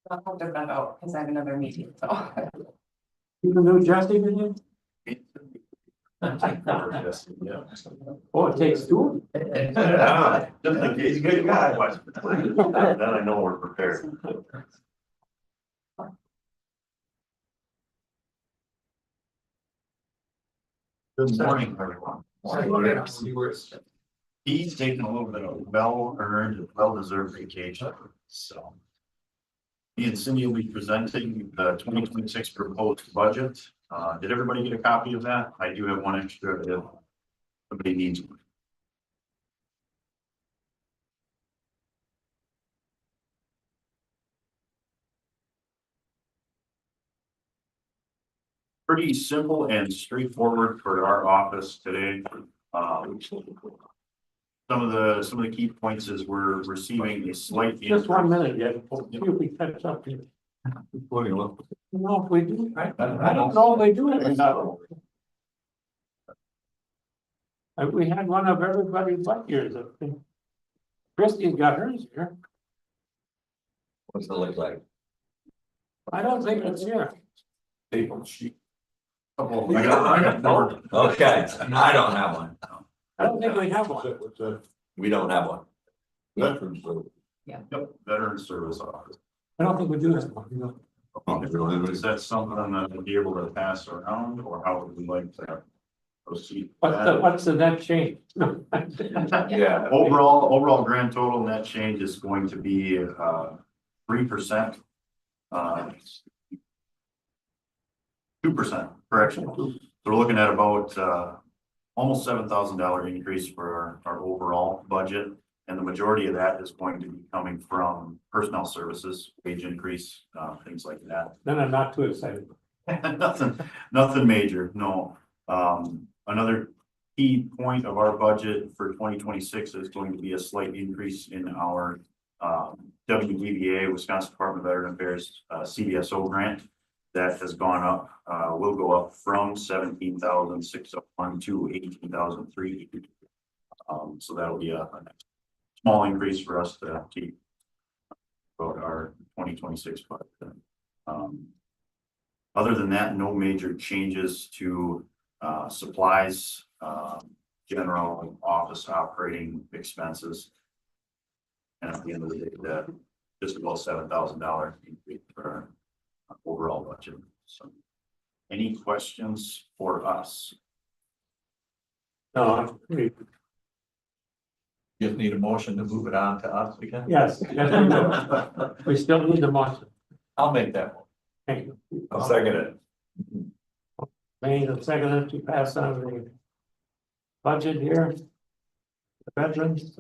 I'll hold it out, because I have another meeting, so. Even though Jesse did it? Yeah. Oh, it takes two? Yeah, just in case, good guy. Then I know we're prepared. Good morning, everyone. He's taking a little bit of well-earned, well-deserved vacation, so. Me and Cindy will be presenting the 2026 proposed budget. Did everybody get a copy of that? I do have one extra if somebody needs one. Pretty simple and straightforward for our office today. Some of the key points is we're receiving a slight. Just 1 minute yet, see if we catch up here. No, if we do, I don't know if they do it or not. We had one of everybody's but yours, I think. Christie's got hers here. What's it look like? I don't think it's here. Paper sheet. I got no. Okay, I don't have one. I don't think we have one. What's that? We don't have one. Veterans. Yep, Veteran Service Office. I don't think we do have one. Is that something that we'll be able to pass around, or how would we like to proceed? What's the net change? No. Yeah, overall grand total net change is going to be 3%. 2%, correction. So we're looking at about almost $7,000 increase for our overall budget. And the majority of that is going to be coming from personnel services, wage increase, things like that. Then I'm not too excited. Nothing major, no. Another key point of our budget for 2026 is going to be a slight increase in our WDVA, Wisconsin Department of Veteran Affairs, CDSO grant. That has gone up, will go up from 17,601 to 18,300. So that'll be a small increase for us to keep about our 2026 budget. Other than that, no major changes to supplies, general office operating expenses. And at the end of the day, that just about $7,000 increase for our overall budget. So, any questions for us? No, Just need a motion to move it on to us again? yes, yes, we do. We still need the motion. I'll make that one. Thank you. I'll second it. Made and seconded to pass on the budget here. The veterans,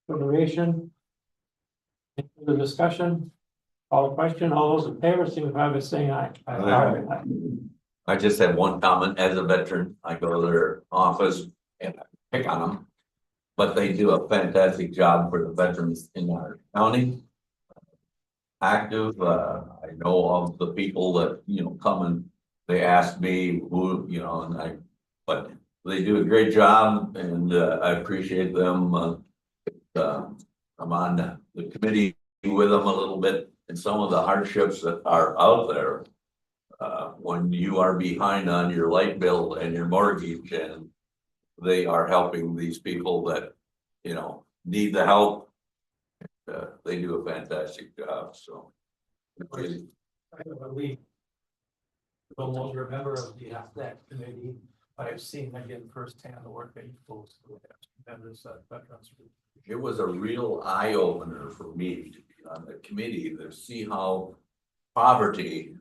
federation. Any further discussion? All question, all those in favor, signify by saying aye. Aye. I just have one comment. As a veteran, I go to their office and I pick on them. But they do a fantastic job for the veterans in our county. Active, I know of the people that, come and they ask me who, and but they do a great job and I appreciate them. I'm on the committee with them a little bit and some of the hardships that are out there. When you are behind on your light bill and your mortgage and they are helping these people that, need the help. They do a fantastic job, so. We no longer a member of that committee, but I've seen again firsthand the work that you folks do as members of veterans. It was a real eye opener for me to be on the committee to see how poverty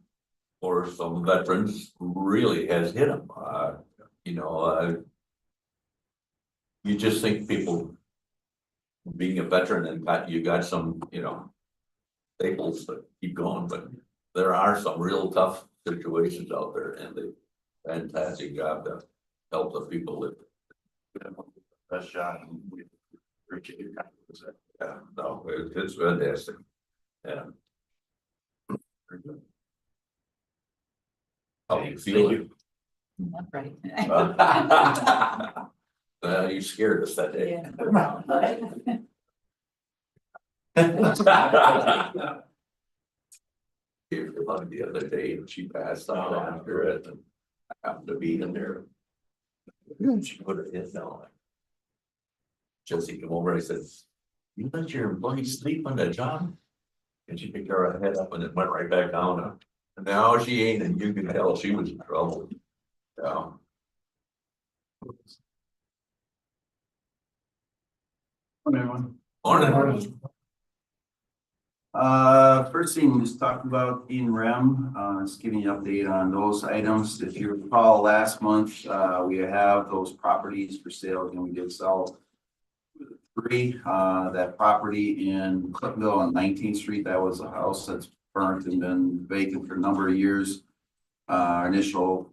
for some veterans really has hit them. You just think people being a veteran and you got some, staples that keep going, but there are some real tough situations out there and they fantastic job to help the people live. Best shot and we appreciate your kindness. Yeah, no, it's fantastic. Yeah. Very good. How you feeling? Right. You scared us that day. Here, like the other day, and she passed out after it, and I happened to be in there. She put her head down. Jesse came over, and says, "You let your employees sleep on the job?" And she picked her head up and it went right back down. And now she ain't, and you can tell she was in trouble. Yeah. Morning. First thing we just talked about in REM, just giving you an update on those items. If you recall, last month, we have those properties for sale and we did sell three. That property in Clipville on 19th Street, that was a house that's burnt and been vacant for a number of years. Our initial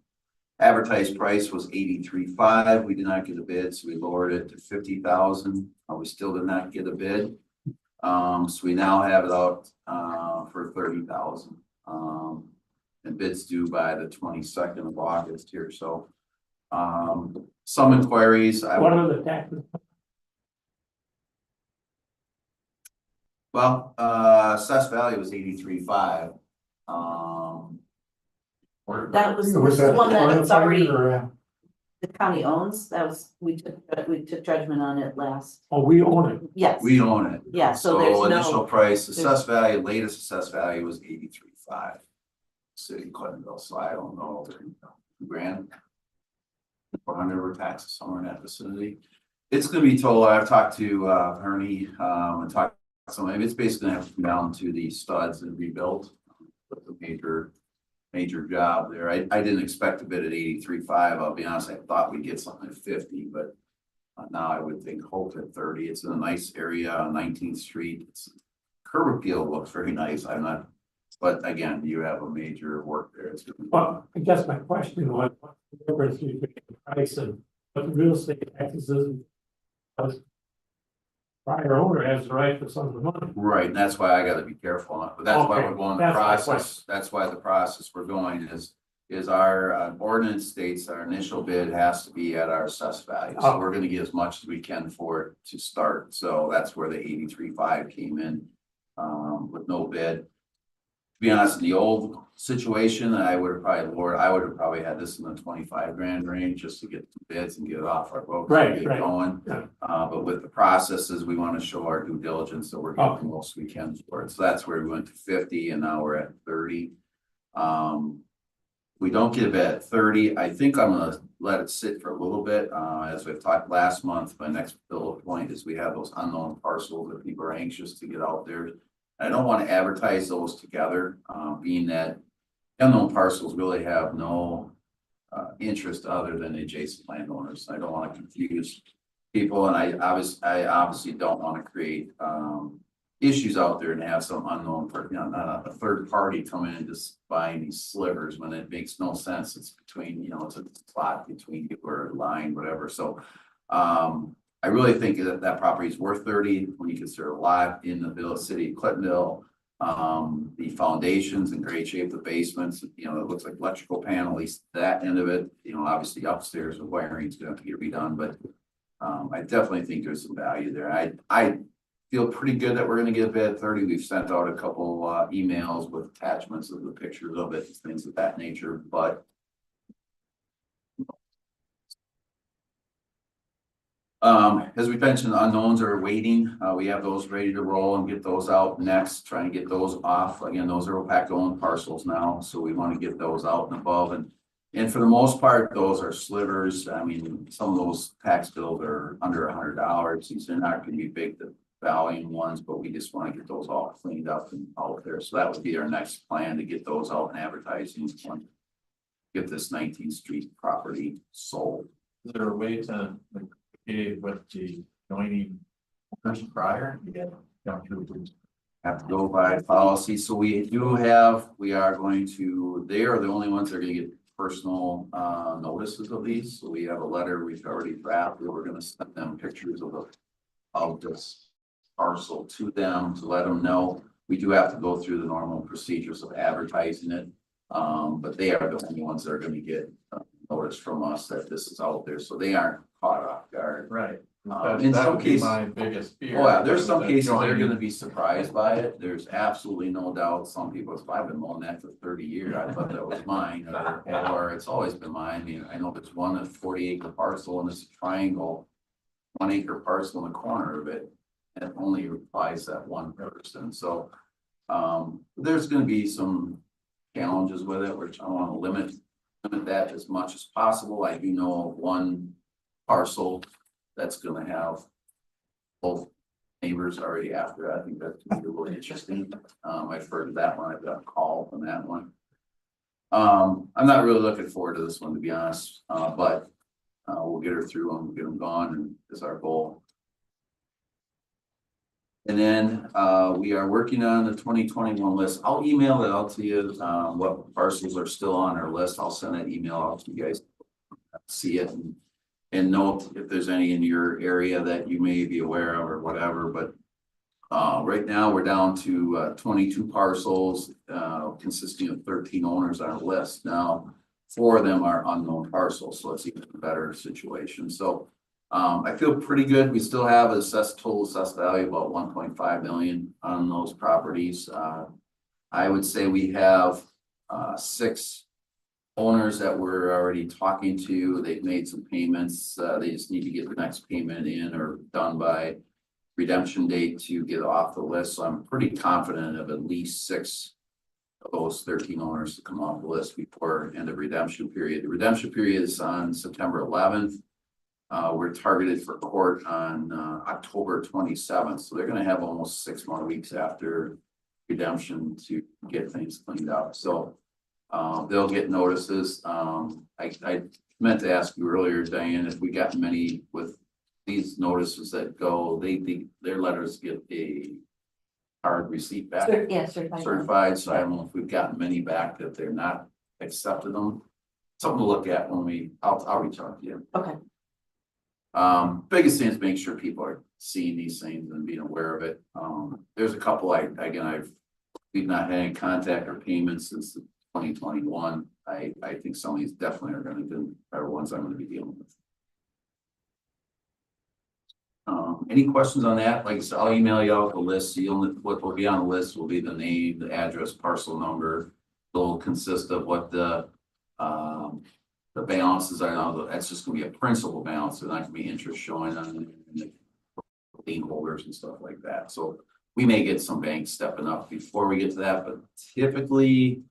advertised price was 83.5. We did not get a bid, so we lowered it to 50,000. We still did not get a bid. So we now have it out for 30,000. And bids due by the 22nd of August here. So some inquiries. What are the taxes? Well, assessed value was 83.5. That was the one that's already the county owns. That was, we took judgment on it last. Oh, we own it. Yes. We own it. Yeah, so there's no. Initial price, assessed value, latest assessed value was 83.5. City Clintonville, so I don't know, $2,000. 400 over taxes somewhere in that vicinity. It's gonna be total. I've talked to Ernie and talked to somebody. It's basically gonna have to come down to the studs and rebuild. With the major job there. I didn't expect a bid at 83.5. I'll be honest, I thought we'd get something at 50, but now I would think hope at 30. It's in a nice area on 19th Street. It's curb appeal looks very nice. I'm not, but again, you have a major work there. It's gonna be Well, I guess my question was, what's the difference between the price and what the real estate taxes is? Because prior owner has the right for some of the money. right, and that's why I gotta be careful on it, but that's why Okay, we're going the that's my process. That's why the process we're going is our ordinance states our initial bid has to be at our assessed value. So Oh. we're gonna get as much as we can for it to start. So that's where the 83.5 came in with no bid. To be honest, in the old situation, I would have probably had this in the 25 grand range just to get the bids and get it off our books. Right, and get right. going. Yeah. But with the processes, we want to show our due diligence that we're getting the most we can for it. So that's where we went to 50 and now we're at 30. We don't get a bid at 30. I think I'm gonna let it sit for a little bit. As we've talked last month, my next bullet point is we have those unknown parcels that people are anxious to get out there. I don't want to advertise those together, being that unknown parcels really have no interest other than adjacent landowners. I don't want to confuse people, and I obviously don't want to create issues out there and have some unknown, not a third party come in and just buying these slivers when it makes no sense. It's between, it's a plot between you or a line, whatever. So I really think that property is worth 30 when you consider a lot in the city of Clintonville. The foundation's in great shape, the basements, it looks like electrical panel, at least that end of it, obviously upstairs the wiring's gonna have to get redone, but I definitely think there's some value there. I feel pretty good that we're gonna get a bid at 30. We've sent out a couple emails with attachments of the pictures of it, things of that nature, but as we mentioned, the unknowns are waiting. We have those ready to roll and get those out next, trying to get those off. Again, those are OPAC owned parcels now, so we want to get those out and above. And for the most part, those are slivers. I mean, some of those tax bills are under $100. These are not going to be big, the volume ones, but we just want to get those all cleaned up and out there. So that would be our next plan, to get those out and advertising. Get this 19th Street property sold. Is there a way to with the joining person prior? Have to go by policy. So we are going to, they are the only ones that are gonna get personal notices of these, so we have a letter we've already drafted, we're gonna send them pictures of this parcel to them to let them know. We do have to go through the normal procedures of advertising it. But they are the only ones that are gonna get notice from us that this is out there, so they aren't caught off guard. Right. In That some would be cases, my biggest fear. oh yeah, there's some that cases they're joining- gonna be surprised by it. There's absolutely no doubt. Some people, say, I've been mowing that for 30 years. I thought that was mine, or it's always been mine. I mean, I know there's one, a 40-acre parcel and it's a triangle. 1-acre parcel in the corner of it, and it only applies that one person, so. There's gonna be some challenges with it, which I wanna limit that as much as possible. I do know of one parcel that's gonna have both neighbors already after that. I think that's gonna be really interesting. I've heard of that one. I've got a call from that one. I'm not really looking forward to this one, to be honest, but we'll get her through and get them gone, and is our goal. And then we are working on the 2021 list. I'll email it out to you, what parcels are still on our list. I'll send that email out to you guys. See it and note if there's any in your area that you may be aware of or whatever, but. Right now, we're down to 22 parcels consisting of 13 owners on our list. Now, 4 of them are unknown parcels, so it's even a better situation. So I feel pretty good. We still have total assessed value about 1.5 million on those properties. I would say we have 6 owners that we're already talking to. They've made some payments. They just need to get the next payment in or done by redemption date to get off the list. So I'm pretty confident of at least 6 of those 13 owners to come off the list before end of redemption period. The redemption period is on September 11th. We're targeted for court on October 27th. So they're going to have almost 6 more weeks after redemption to get things cleaned up. So they'll get notices. I meant to ask you earlier, Diane, if we got many with these notices that go, their letters get a hard receipt back. Yeah, certified. Certified, so I don't know if we've gotten many back that they're not accepted them. Something to look at when I'll reach out to you. Okay. Biggest thing is make sure people are seeing these things and being aware of it. There's a couple we've not had any contact or payments since 2021. I think some of these definitely are ones I'm gonna be dealing with. Any questions on that? Like I said, I'll email you out the list. What will be on the list will be the name, the address, parcel number. It'll consist of what the balances are. Now, that's just gonna be a principal balance. There's not gonna be interest showing on the lien holders and stuff like that. So we may get some banks stepping up before we get to that, but typically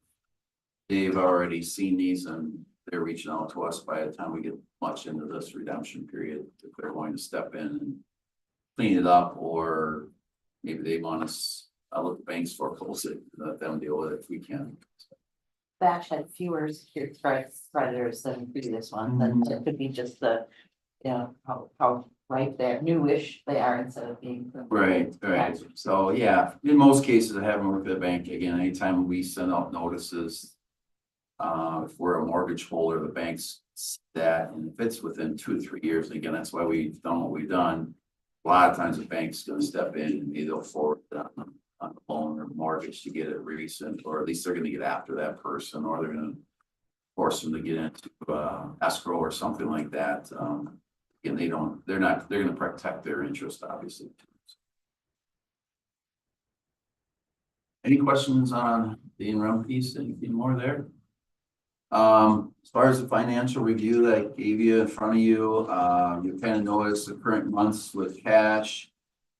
they've already seen these and they're reaching out to us by the time we get much into this redemption period, if they're going to step in and clean it up, or maybe they want us, I'll let the banks foreclose it, let them deal with it if we can. Batch had fewer secured creditors than previous one, then it could be just the, how right there, newish they are instead of being. Right. So, yeah, in most cases, I haven't worked at a bank. Again, anytime we send out notices, if we're a mortgage holder, the banks see that, and if it's within 2 to 3 years, again, that's why we've done what we've done. A lot of times the bank's gonna step in and either forward on the loan or mortgage to get it recent, or at least they're gonna get after that person, or they're gonna force them to get into escrow or something like that. Again, they're gonna protect their interest, obviously. Any questions on the interim piece? Anything more there? As far as the financial review that I gave you in front of you, you kind of notice the current months with cash.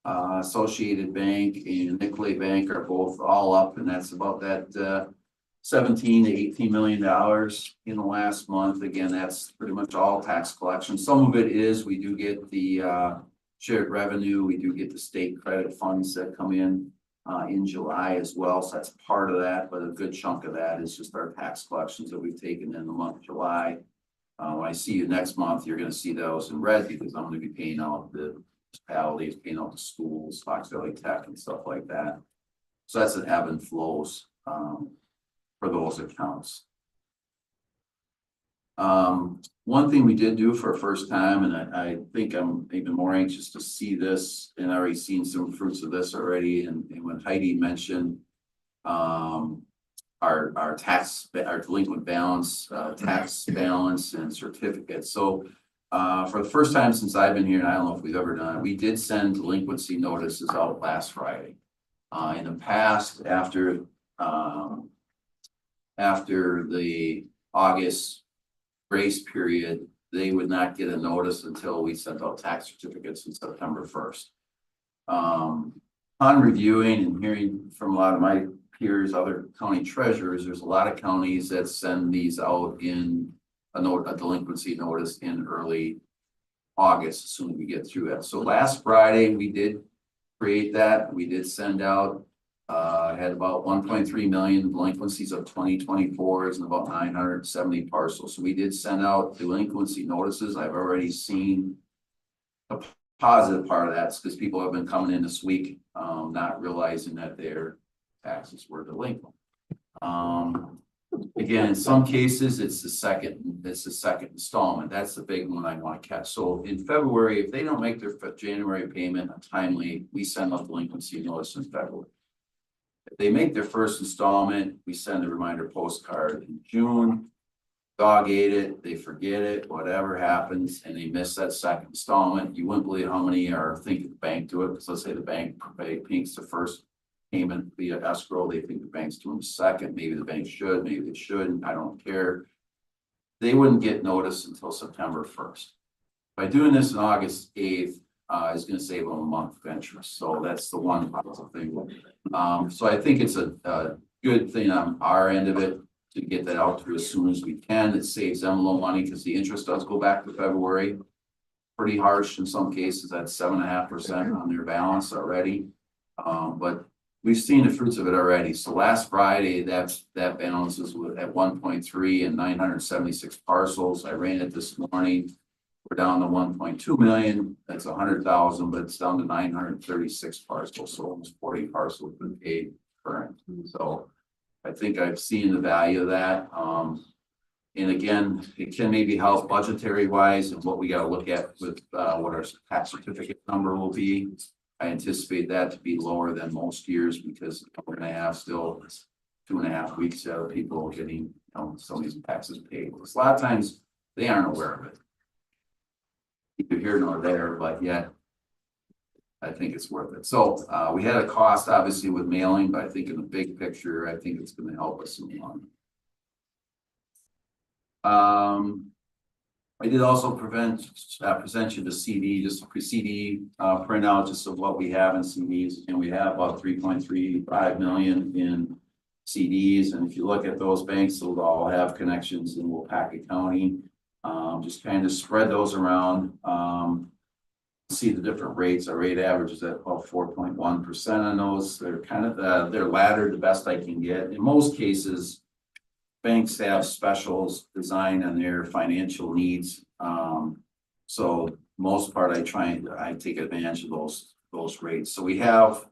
Associated Bank and Nicolay Bank are both all up, and that's about that 17 to 18 million dollars in the last month. Again, that's pretty much all tax collection. Some of it is, we do get the shared revenue, we do get the state credit funds that come in July as well, so that's part of that, but a good chunk of that is just our tax collections that we've taken in the month of July. When I see you next month, you're gonna see those in red because I'm gonna be paying out the municipalities, paying out the schools, Fox Valley Tech and stuff like that. So that's an ebb and flows for those accounts. One thing we did do for a first time, and I think I'm even more anxious to see this, and already seen some fruits of this already, and when Heidi mentioned. Our delinquent balance, tax balance and certificates, so. For the first time since I've been here, and I don't know if we've ever done it, we did send delinquency notices out last Friday. In the past, after the August grace period, they would not get a notice until we sent out tax certificates on September 1st. On reviewing and hearing from a lot of my peers, other county treasurers, there's a lot of counties that send these out in a delinquency notice in early August, as soon as we get through that. So last Friday, we did create that. We did send out, had about 1.3 million delinquencies of 2024s and about 970 parcels. So we did send out delinquency notices. I've already seen a positive part of that because people have been coming in this week, not realizing that their taxes were delinquent. Again, in some cases, it's the second installment. That's the big one I want to catch. So in February, if they don't make their January payment timely, we send out delinquency notice in February. If they make their first installment, we send a reminder postcard in June. Dog ate it, they forget it, whatever happens, and they miss that second installment. You wouldn't believe how many are thinking the bank do it, because let's say the bank pays the first payment via escrow, they think the bank's doing the second, maybe the bank should, maybe they shouldn't, I don't care. They wouldn't get notice until September 1st. By doing this on August 8th, is gonna save them a month of interest, so that's the one positive thing. So I think it's a good thing on our end of it to get that out through as soon as we can. It saves them a little money because the interest does go back to February. Pretty harsh in some cases, that's 7.5% on their balance already. But we've seen the fruits of it already. So last Friday, that balance is at 1.3 and 976 parcels. I ran it this morning. We're down to 1.2 million. That's 100,000, but it's down to 936 parcels. So almost 40 parcels been paid current. So I think I've seen the value of that. And again, it can maybe help budgetary wise and what we got to look at with what our tax certificate number will be. I anticipate that to be lower than most years because we're going to have still 2.5 weeks of people getting some of these taxes paid. Because a lot of times they aren't aware of it. Either here nor there, but yet I think it's worth it. So we had a cost obviously with mailing, but I think in the big picture, I think it's going to help us in the long run. I did also present you the CD, just a CD printout just of what we have in CDs, and we have about 3.35 million in CDs. And if you look at those banks, they'll all have connections in Waupaca County. Just kind of spread those around. See the different rates. Our rate average is at about 4.1% on those. They're kind of they're laddered the best I can get. In most cases, banks have specials designed on their financial needs. So most part, I take advantage of those rates. So we have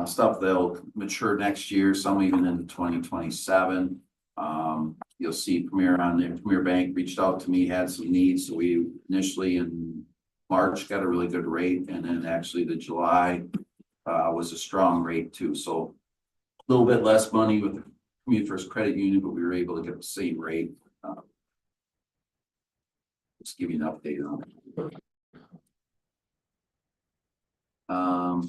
stuff that'll mature next year, some even into 2027. You'll see Premier on there. Premier Bank reached out to me, had some needs. So we initially in March got a really good rate, and then actually the July was a strong rate too. So a little bit less money with the Community First Credit Union, but we were able to get the same rate. Just give you an update on it.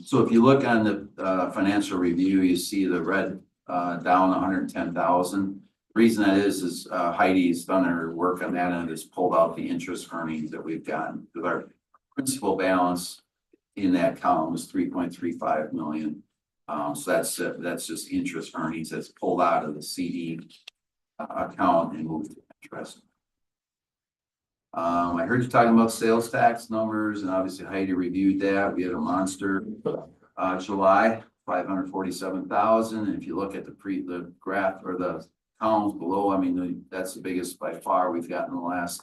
So if you look on the financial review, you see the red down 110,000. The reason that is Heidi's done her work on that and has pulled out the interest earnings that we've gotten. Because our principal balance in that column is 3.35 million. So that's just interest earnings that's pulled out of the CD account and moved to interest. I heard you talking about sales tax numbers, and obviously Heidi reviewed that. We had a monster July, 547,000. And if you look at the graph or the columns below, I mean, that's the biggest by far we've gotten in the last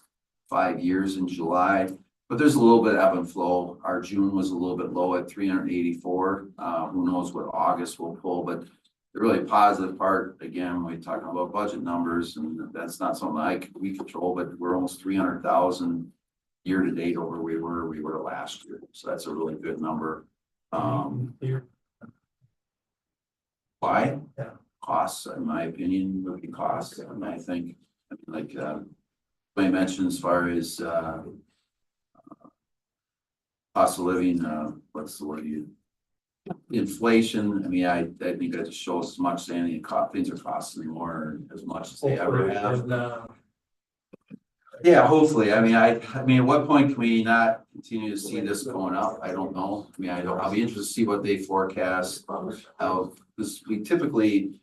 5 years in July. But there's a little bit of ebb and flow. Our June was a little bit low at 384. Who knows what August will pull, but the really positive part, again, we talking about budget numbers, and that's not something we control, but we're almost 300,000 year to date over we were last year, so that's a really good number. Why? Yeah. Costs, in my opinion, would be costs, and I think, like, I mentioned as far as, cost of living, what's the word you? Inflation, I mean, I think that just shows as much as any things are costing more as much as they ever have. And, Yeah, hopefully, I mean, at what point can we not continue to see this going up? I don't know, I mean, I'll be interested to see what they forecast. This, we typically,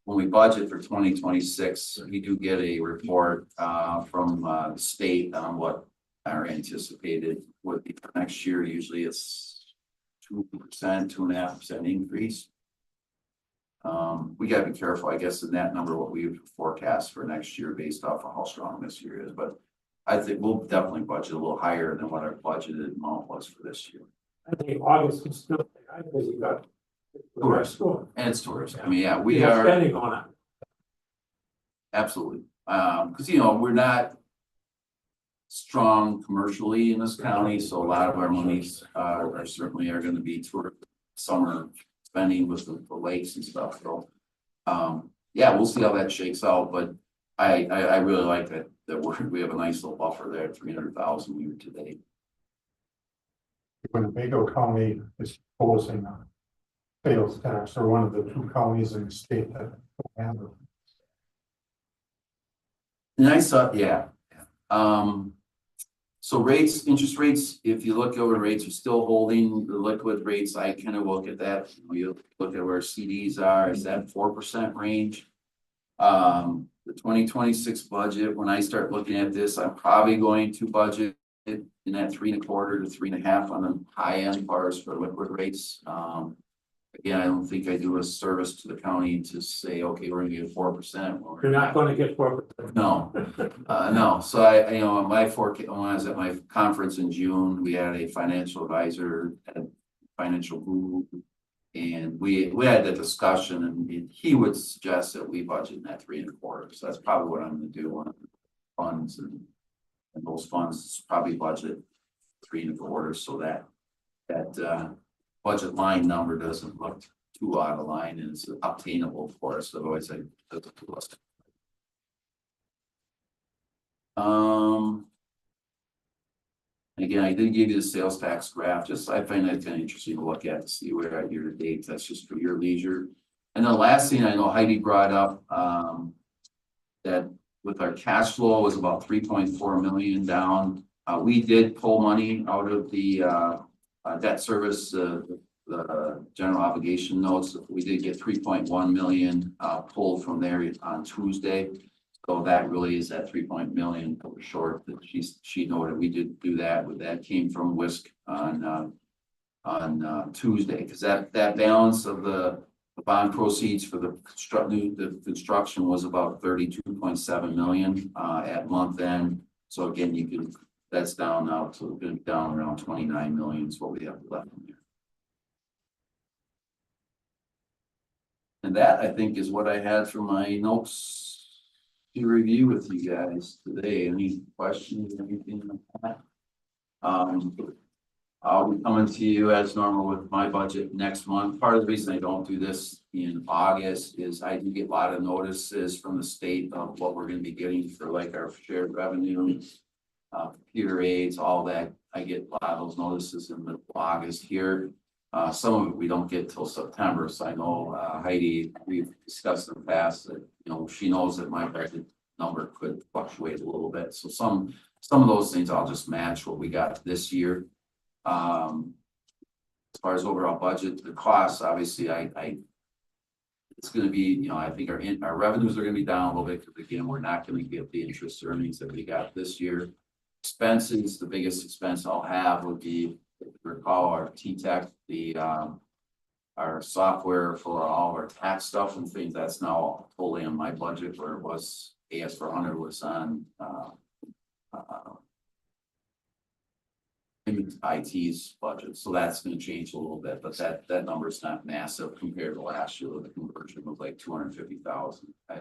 when we budget for 2026, we do get a report, from, the state on what our anticipated would be for next year. Usually it's 2%, 2.5% increase. We gotta be careful, I guess, in that number, what we forecast for next year based off of how strong this year is, but I think we'll definitely budget a little higher than what our budgeted amount was for this year. I think August is still, I think you got. Tourist. And it's tourist, I mean, yeah, we You're are, spending on it. absolutely, because we're not strong commercially in this county, so a lot of our monies are certainly gonna be toward summer spending with the lakes and stuff, so. Yeah, we'll see how that shakes out, but I really like that we have a nice little buffer there, 300,000 year to date. Winnebago County is proposing a sales tax, or one of the two counties in the state that handle. And I saw, yeah. So rates, interest rates, if you look over, rates are still holding the liquid rates. I kind of look at that. You look at where CDs are, is that 4% range? The 2026 budget, when I start looking at this, I'm probably going to budget it in that 3.25 to 3.5 on the high end bars for liquid rates. Again, I don't think I do a service to the county to say, okay, we're gonna get 4%. You're not gonna get 4%. No, no, so I my forecast, when I was at my conference in June, we had a financial advisor at Financial Guru. And we had that discussion, and he would suggest that we budget in that 3.25, so that's probably what I'm gonna do on funds and those funds probably budget 3.25, so that budget line number doesn't look too out of line and it's obtainable for us, otherwise I does it to us. Again, I did give you the sales tax graph, just I find that kind of interesting to look at to see where at year to date, that's just for your leisure. And the last thing I know Heidi brought up, that with our cash flow was about 3.4 million down. We did pull money out of the debt service, the general obligation notes. We did get 3.1 million pulled from there on Tuesday. So that really is that 3 million that we're short that she noted. We did do that, but that came from WISC on Tuesday, because that balance of the bond proceeds for the construction was about 32.7 million at month end. So again, that's down now to down around 29 million is what we have left in there. And that, I think, is what I had for my notes to review with you guys today. Any questions, anything like that? I'll be coming to you as normal with my budget next month. Part of the reason I don't do this in August is I do get a lot of notices from the state of what we're gonna be getting for like our shared revenue, computer aids, all that. I get a lot of those notices in the August here. Some of it we don't get till September, so I know Heidi, we've discussed in the past that, she knows that my budget number could fluctuate a little bit. So some of those things I'll just match what we got this year. As far as overall budget, the costs, obviously, it's gonna be, I think our revenues are gonna be down a little bit, because again, we're not gonna get the interest earnings that we got this year. Expenses, the biggest expense I'll have would be, if you recall, our T-Tech, our software for all of our tax stuff and things, that's now fully on my budget, where it was AS400 was on in IT's budget, so that's gonna change a little bit, but that number's not massive compared to last year, where the conversion was like 250,000. I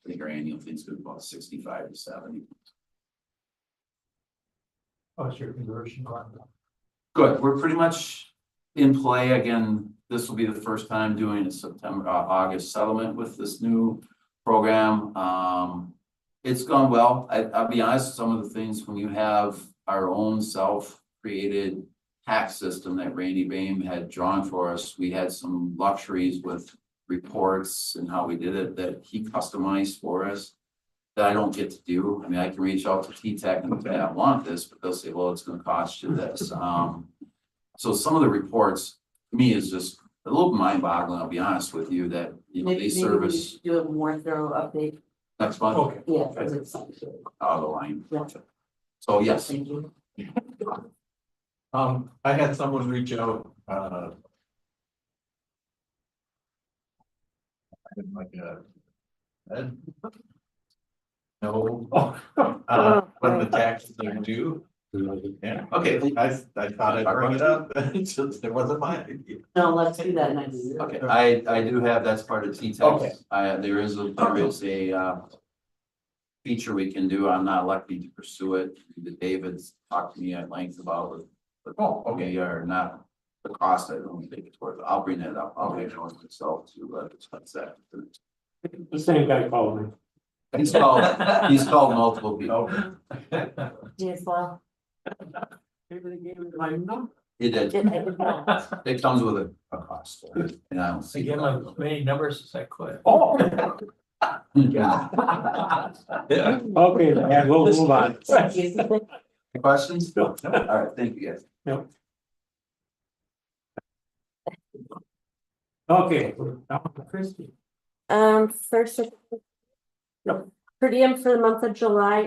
think our annual thing's gonna be about 65 to 70. What's your conversion going? Good, we're pretty much in play again. This will be the first time doing a September, August settlement with this new program. It's gone well. I'll be honest, some of the things, when you have our own self-created tax system that Randy Bain had drawn for us, we had some luxuries with reports and how we did it that he customized for us that I don't get to do. I mean, I can reach out to T-Tech and say, I want this, but they'll say, well, it's gonna cost you this. So some of the reports, to me, is just a little mind-boggling, I'll be honest with you, that, you know, Maybe they we service should do a more thorough update. next month Okay. Yeah, because it's. out of the line. Yeah. So yes, Thank you. I had someone reach out, like Ed? No, when the taxes are due. Yeah, okay, I thought I'd bring it up, it's just, it wasn't my idea. No, let's do that next year. okay, I do have, that's part of T-Tech. Okay. There is a feature we can do. I'm not elected to pursue it. David's talked to me at length about it. But we are not, the cost, I don't think it's worth it. I'll bring that up. I'll make it myself to discuss that. The same guy called me. He's called multiple people. Yes, well, Maybe they gave me my number. He did. I did not. It comes with a cost. And I don't see. Again, like as many numbers as I could. Oh, Yeah. okay, then we'll move on. Questions? No. All right, thank you guys. Okay, we're down to Christie. First. Yep. Per diem for the month of July,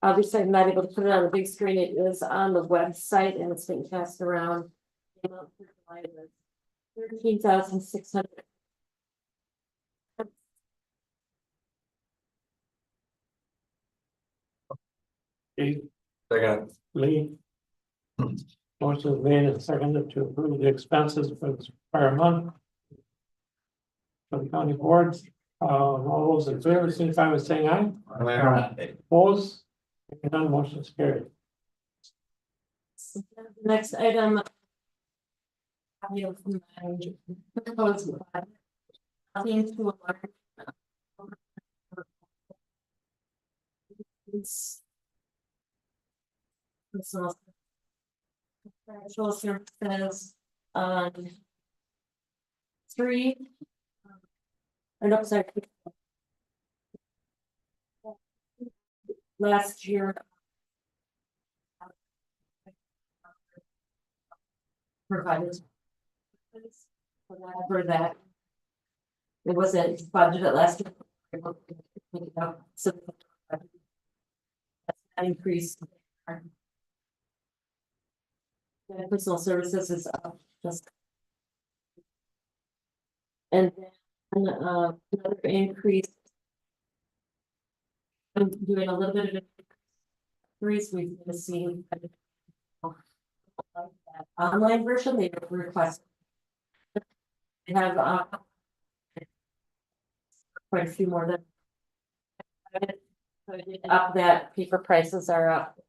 obviously I'm not able to put it on the big screen, it is on the website and it's been passed around. 13,600. Okay, Second. Lee. Motion is made and seconded to approve the expenses for this prior month. For the county boards, all those in favor, signify by saying aye. Opposed? None, motion is carried. Next item. Copy of my proposed budget. Nothing to alert. Personal. Contractual services, three. Or no, sorry. Last year. Provided. For that. It wasn't budgeted last year. So. That increased. Personal services is up just. And then another increase. I'm doing a little bit of increase, we've seen. Online version, they request. They have quite a few more than. Up that paper prices are up.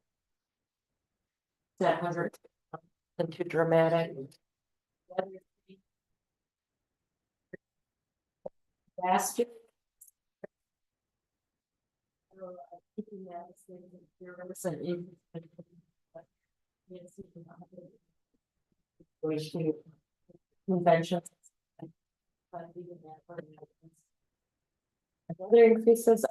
That 100 and too dramatic. Last year. Conventions. Other increases.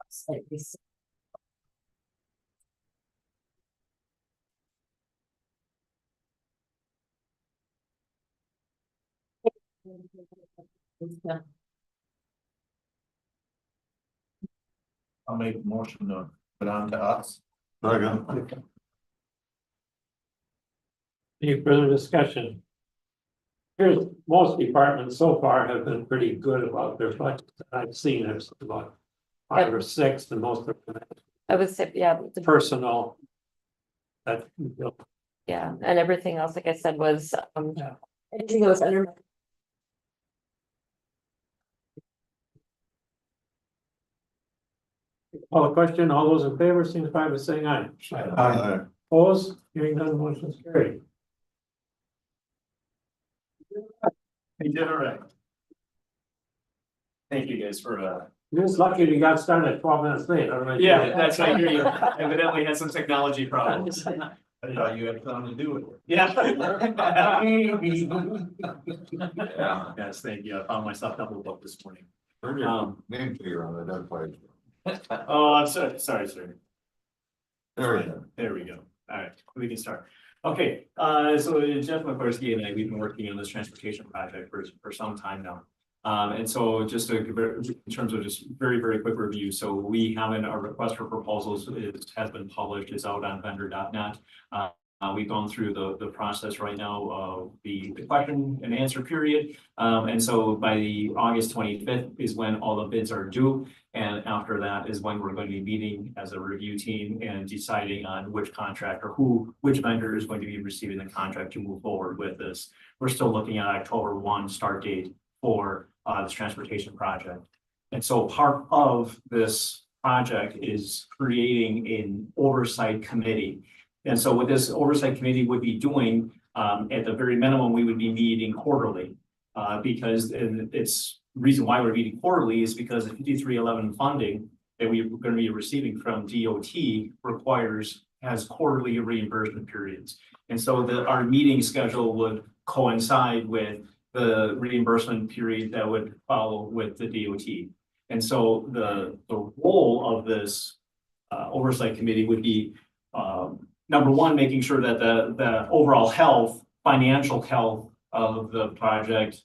Slightly. I'll make a motion to put on to us. Any further discussion? Here's, most departments so far have been pretty good about their budget. I've seen it's about 5 or 6, and most of them I would say, yeah, personal. That, yeah, and everything else, like I said, was, Yeah. anything that was under. all the question, all those in favor, signify by saying aye. Opposed, hearing none, motion is carried. You did all right. Thank you guys for, You're just lucky you got started at 12 minutes late. I don't know. yeah, that's, I hear you. Evidently had some technology problems. I thought you had something to do with it. Yeah. Yeah. Yes, thank you. I found myself double booked this morning. Name clear on identified. Oh, I'm sorry, sir. There we go. There we go. All right, we can start. Okay, so Jeff McCorsky and I, we've been working on this transportation project for some time now. And so just to give it, in terms of just very, very quick review, so we have our request for proposals has been published, it's out on vendor.net. We've gone through the process right now of the question and answer period. And so by the August 25th is when all the bids are due. And after that is when we're going to be meeting as a review team and deciding on which contractor, which vendor is going to be receiving the contract to move forward with this. We're still looking at October 1 start date for this transportation project. And so part of this project is creating an oversight committee. And so what this oversight committee would be doing, at the very minimum, we would be meeting quarterly. Because it's reason why we're meeting quarterly is because the 5311 funding that we're going to be receiving from DOT has quarterly reimbursement periods. And so our meeting schedule would coincide with the reimbursement period that would follow with the DOT. And so the role of this oversight committee would be number one, making sure that the overall financial health of the project,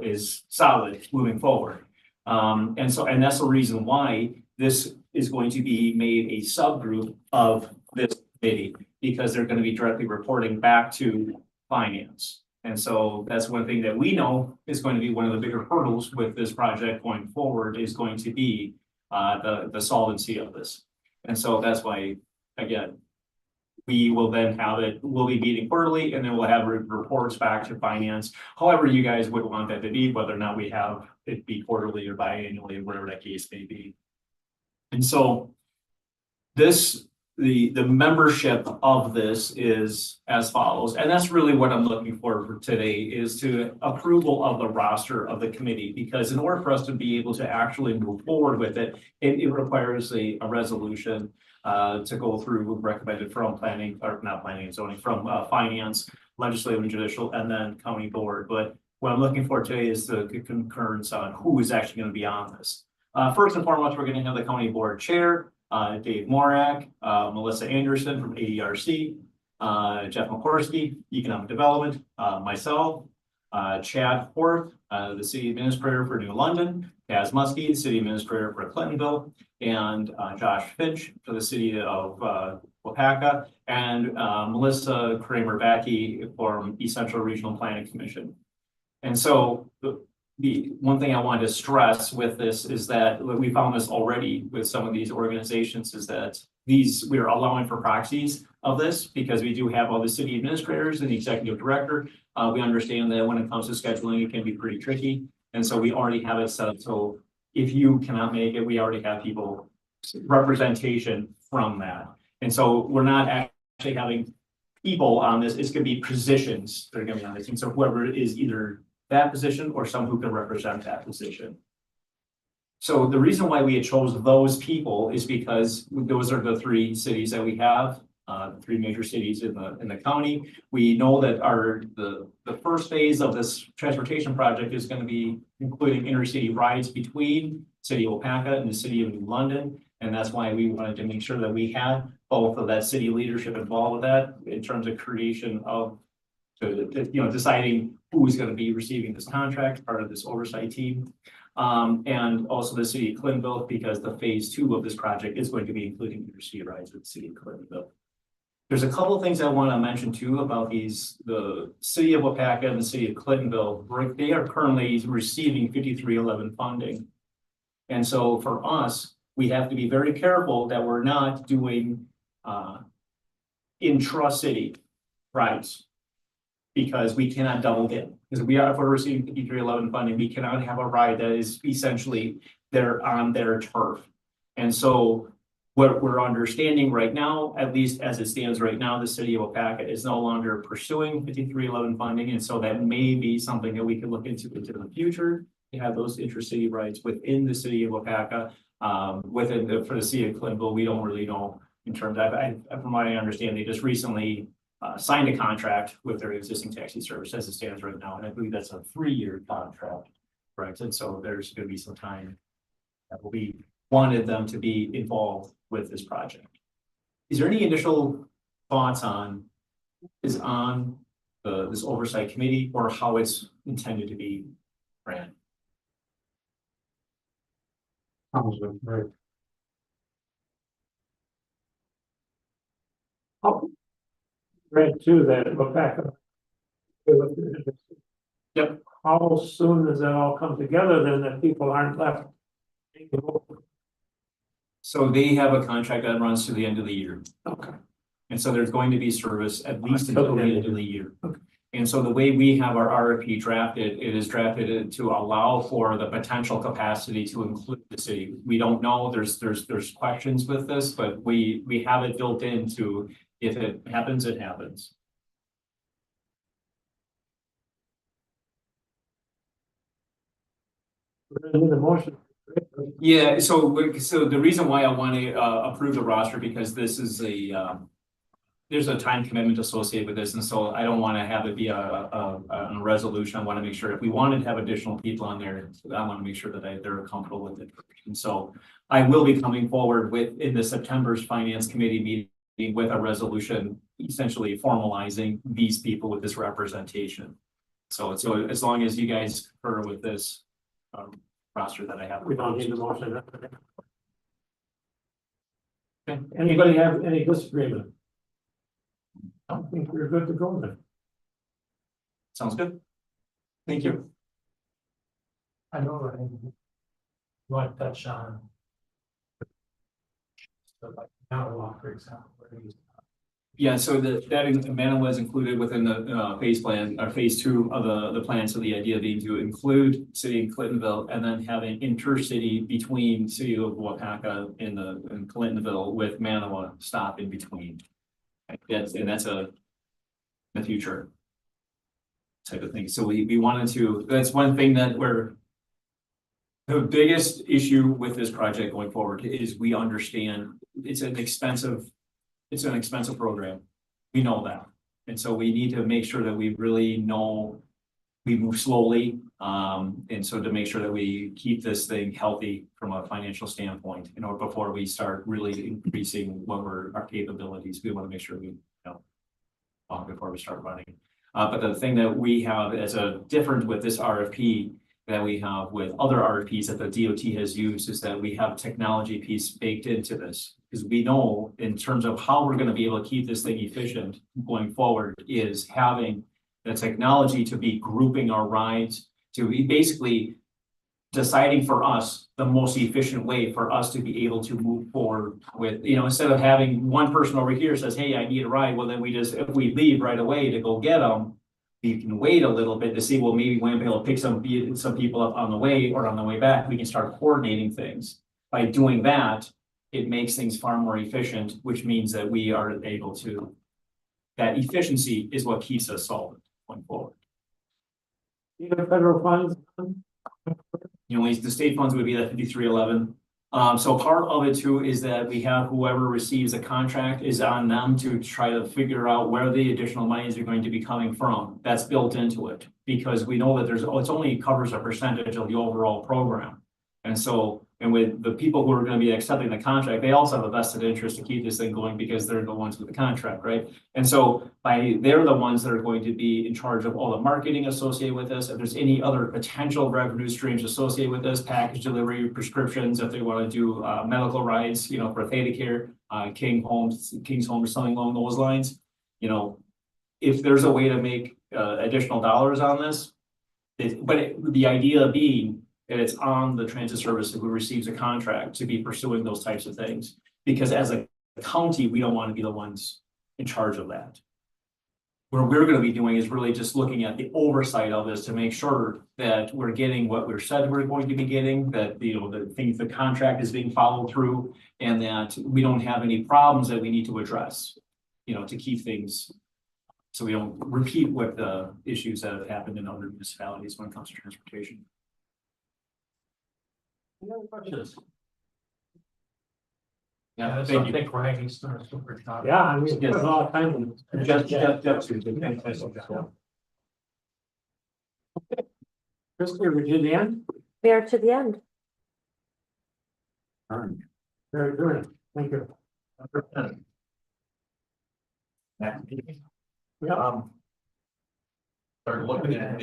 is solid moving forward. And that's the reason why this is going to be made a subgroup of this committee, because they're going to be directly reporting back to finance. And so that's one thing that we know is going to be one of the bigger hurdles with this project going forward is going to be the solvency of this. And so that's why, again, we will then we'll be meeting quarterly, and then we'll have reports back to finance. However, you guys would want that to be, whether or not we have it be quarterly or biannually, whatever that case may be. And so the membership of this is as follows, and that's really what I'm looking for today is to approval of the roster of the committee, because in order for us to be able to actually move forward with it, it requires a resolution to go through recommended from planning, or not planning and zoning, from finance, legislative and judicial, and then county board. But what I'm looking for today is the concurrence on who is actually going to be on this. First and foremost, we're going to have the county board chair, Dave Morak, Melissa Anderson from ADRC, Jeff McCorsky, Economic Development, myself, Chad Forth, the city administrator for New London, Kaz Muskie, the city administrator for Clintonville, and Josh Finch for the city of Wapaka, and Melissa Kramer-Backey from East Central Regional Planning Commission. And so the one thing I wanted to stress with this is that we found this already with some of these organizations is that we are allowing for proxies of this because we do have all the city administrators and the executive director. We understand that when it comes to scheduling, it can be pretty tricky. And so we already have it set up. So if you cannot make it, we already have people representation from that. And so we're not actually having people on this. It's going to be positions that are going to be on this. And so whoever is either that position or someone who can represent that position. So the reason why we had chose those people is because those are the 3 cities that we have, 3 major cities in the county. We know that the first phase of this transportation project is going to be including intercity rides between City of Wapaka and the City of New London. And that's why we wanted to make sure that we had both of that city leadership involved with that in terms of creation of, deciding who is going to be receiving this contract, part of this oversight team. And also the city of Clintonville, because the phase 2 of this project is going to be including intercity rides with the city of Clintonville. There's a couple of things I want to mention too about these, the city of Wapaka and the city of Clintonville, right? They are currently receiving 5311 funding. And so for us, we have to be very careful that we're not doing intra-city rides. Because we cannot double dip, because if we're receiving 5311 funding, we cannot have a ride that is essentially on their turf. And so what we're understanding right now, at least as it stands right now, the city of Wapaka is no longer pursuing 5311 funding. And so that may be something that we could look into the future, to have those intercity rides within the city of Wapaka. For the city of Clintonville, we don't really know in terms of, from what I understand, they just recently signed a contract with their existing taxi service as it stands right now. And I believe that's a 3-year contract, right? And so there's going to be some time that we wanted them to be involved with this project. Is there any initial thoughts on this oversight committee, or how it's intended to be ran? Sounds good, right. Oh, Read too that Wapaka. Yep. How soon does that all come together then that people aren't left? So they have a contract that runs to the end of the year. Okay. And so there's going to be service at least until the end of the year. Okay. And so the way we have our RFP drafted, it is drafted to allow for the potential capacity to include the city. We don't know, there's questions with this, but we have it built into, if it happens, it happens. We're gonna need a motion. Yeah, so the reason why I want to approve the roster, because this is there's a time commitment associated with this, and so I don't want to have it be a resolution. I want to make sure if we wanted to have additional people on there, I want to make sure that they're comfortable with it. And so I will be coming forward in the September's Finance Committee meeting with a resolution, essentially formalizing these people with this representation. So as long as you guys concur with this roster that I have. We don't need a motion. Okay. Anybody have any disagreement? I don't think we're good to go then. Sounds good. Thank you. I know, right? You want to touch on. So like Manawa, for example, where he's. Yeah, so that amendment was included within the phase plan, or phase 2 of the plan. So the idea being to include city and Clintonville, and then have an intercity between city of Wapaka and Clintonville with Manawa stop in between. That's the future type of thing. So we wanted to, that's one thing that the biggest issue with this project going forward is we understand it's an expensive program. We know that. And so we need to make sure that we really know we move slowly. And so to make sure that we keep this thing healthy from a financial standpoint, before we start really increasing our capabilities, we want to make sure we before we start running. But the thing that we have as a difference with this RFP that we have with other RFPs that the DOT has used is that we have a technology piece baked into this. Because we know in terms of how we're going to be able to keep this thing efficient going forward is having the technology to be grouping our rides, to be basically deciding for us the most efficient way for us to be able to move forward with, instead of having one person over here says, hey, I need a ride. Well, then if we leave right away to go get them, we can wait a little bit to see, well, maybe we'll be able to pick some people up on the way or on the way back. We can start coordinating things. By doing that, it makes things far more efficient, which means that we are able to, that efficiency is what keeps us solvent going forward. Even federal funds. The state funds would be that 5311. So part of it too is that we have whoever receives a contract is on them to try to figure out where the additional monies are going to be coming from. That's built into it because we know that it only covers a percentage of the overall program. And with the people who are going to be accepting the contract, they also have a vested interest to keep this thing going because they're the ones with the contract, right? And so they're the ones that are going to be in charge of all the marketing associated with this. If there's any other potential revenue streams associated with this, package delivery, prescriptions, if they want to do medical rides, for ThedaCare, King's Home or something along those lines. You know, if there's a way to make additional dollars on this. The idea being that it's on the transit service who receives a contract to be pursuing those types of things. Because as a county, we don't want to be the ones in charge of that. What we're gonna be doing is really just looking at the oversight of this to make sure that we're getting what we're said we're going to be getting, that, you know, the contract is being followed through. And that we don't have any problems that we need to address, you know, to keep things. So we don't repeat what the issues that have happened in other municipalities when it comes to transportation. Any other questions? Yeah, I thank you. think Ryan's done a super job. Yeah, I mean, we spent a lot of time. Krista, we did the end? We are to the end. Very good, thank you. Yeah. Start looking at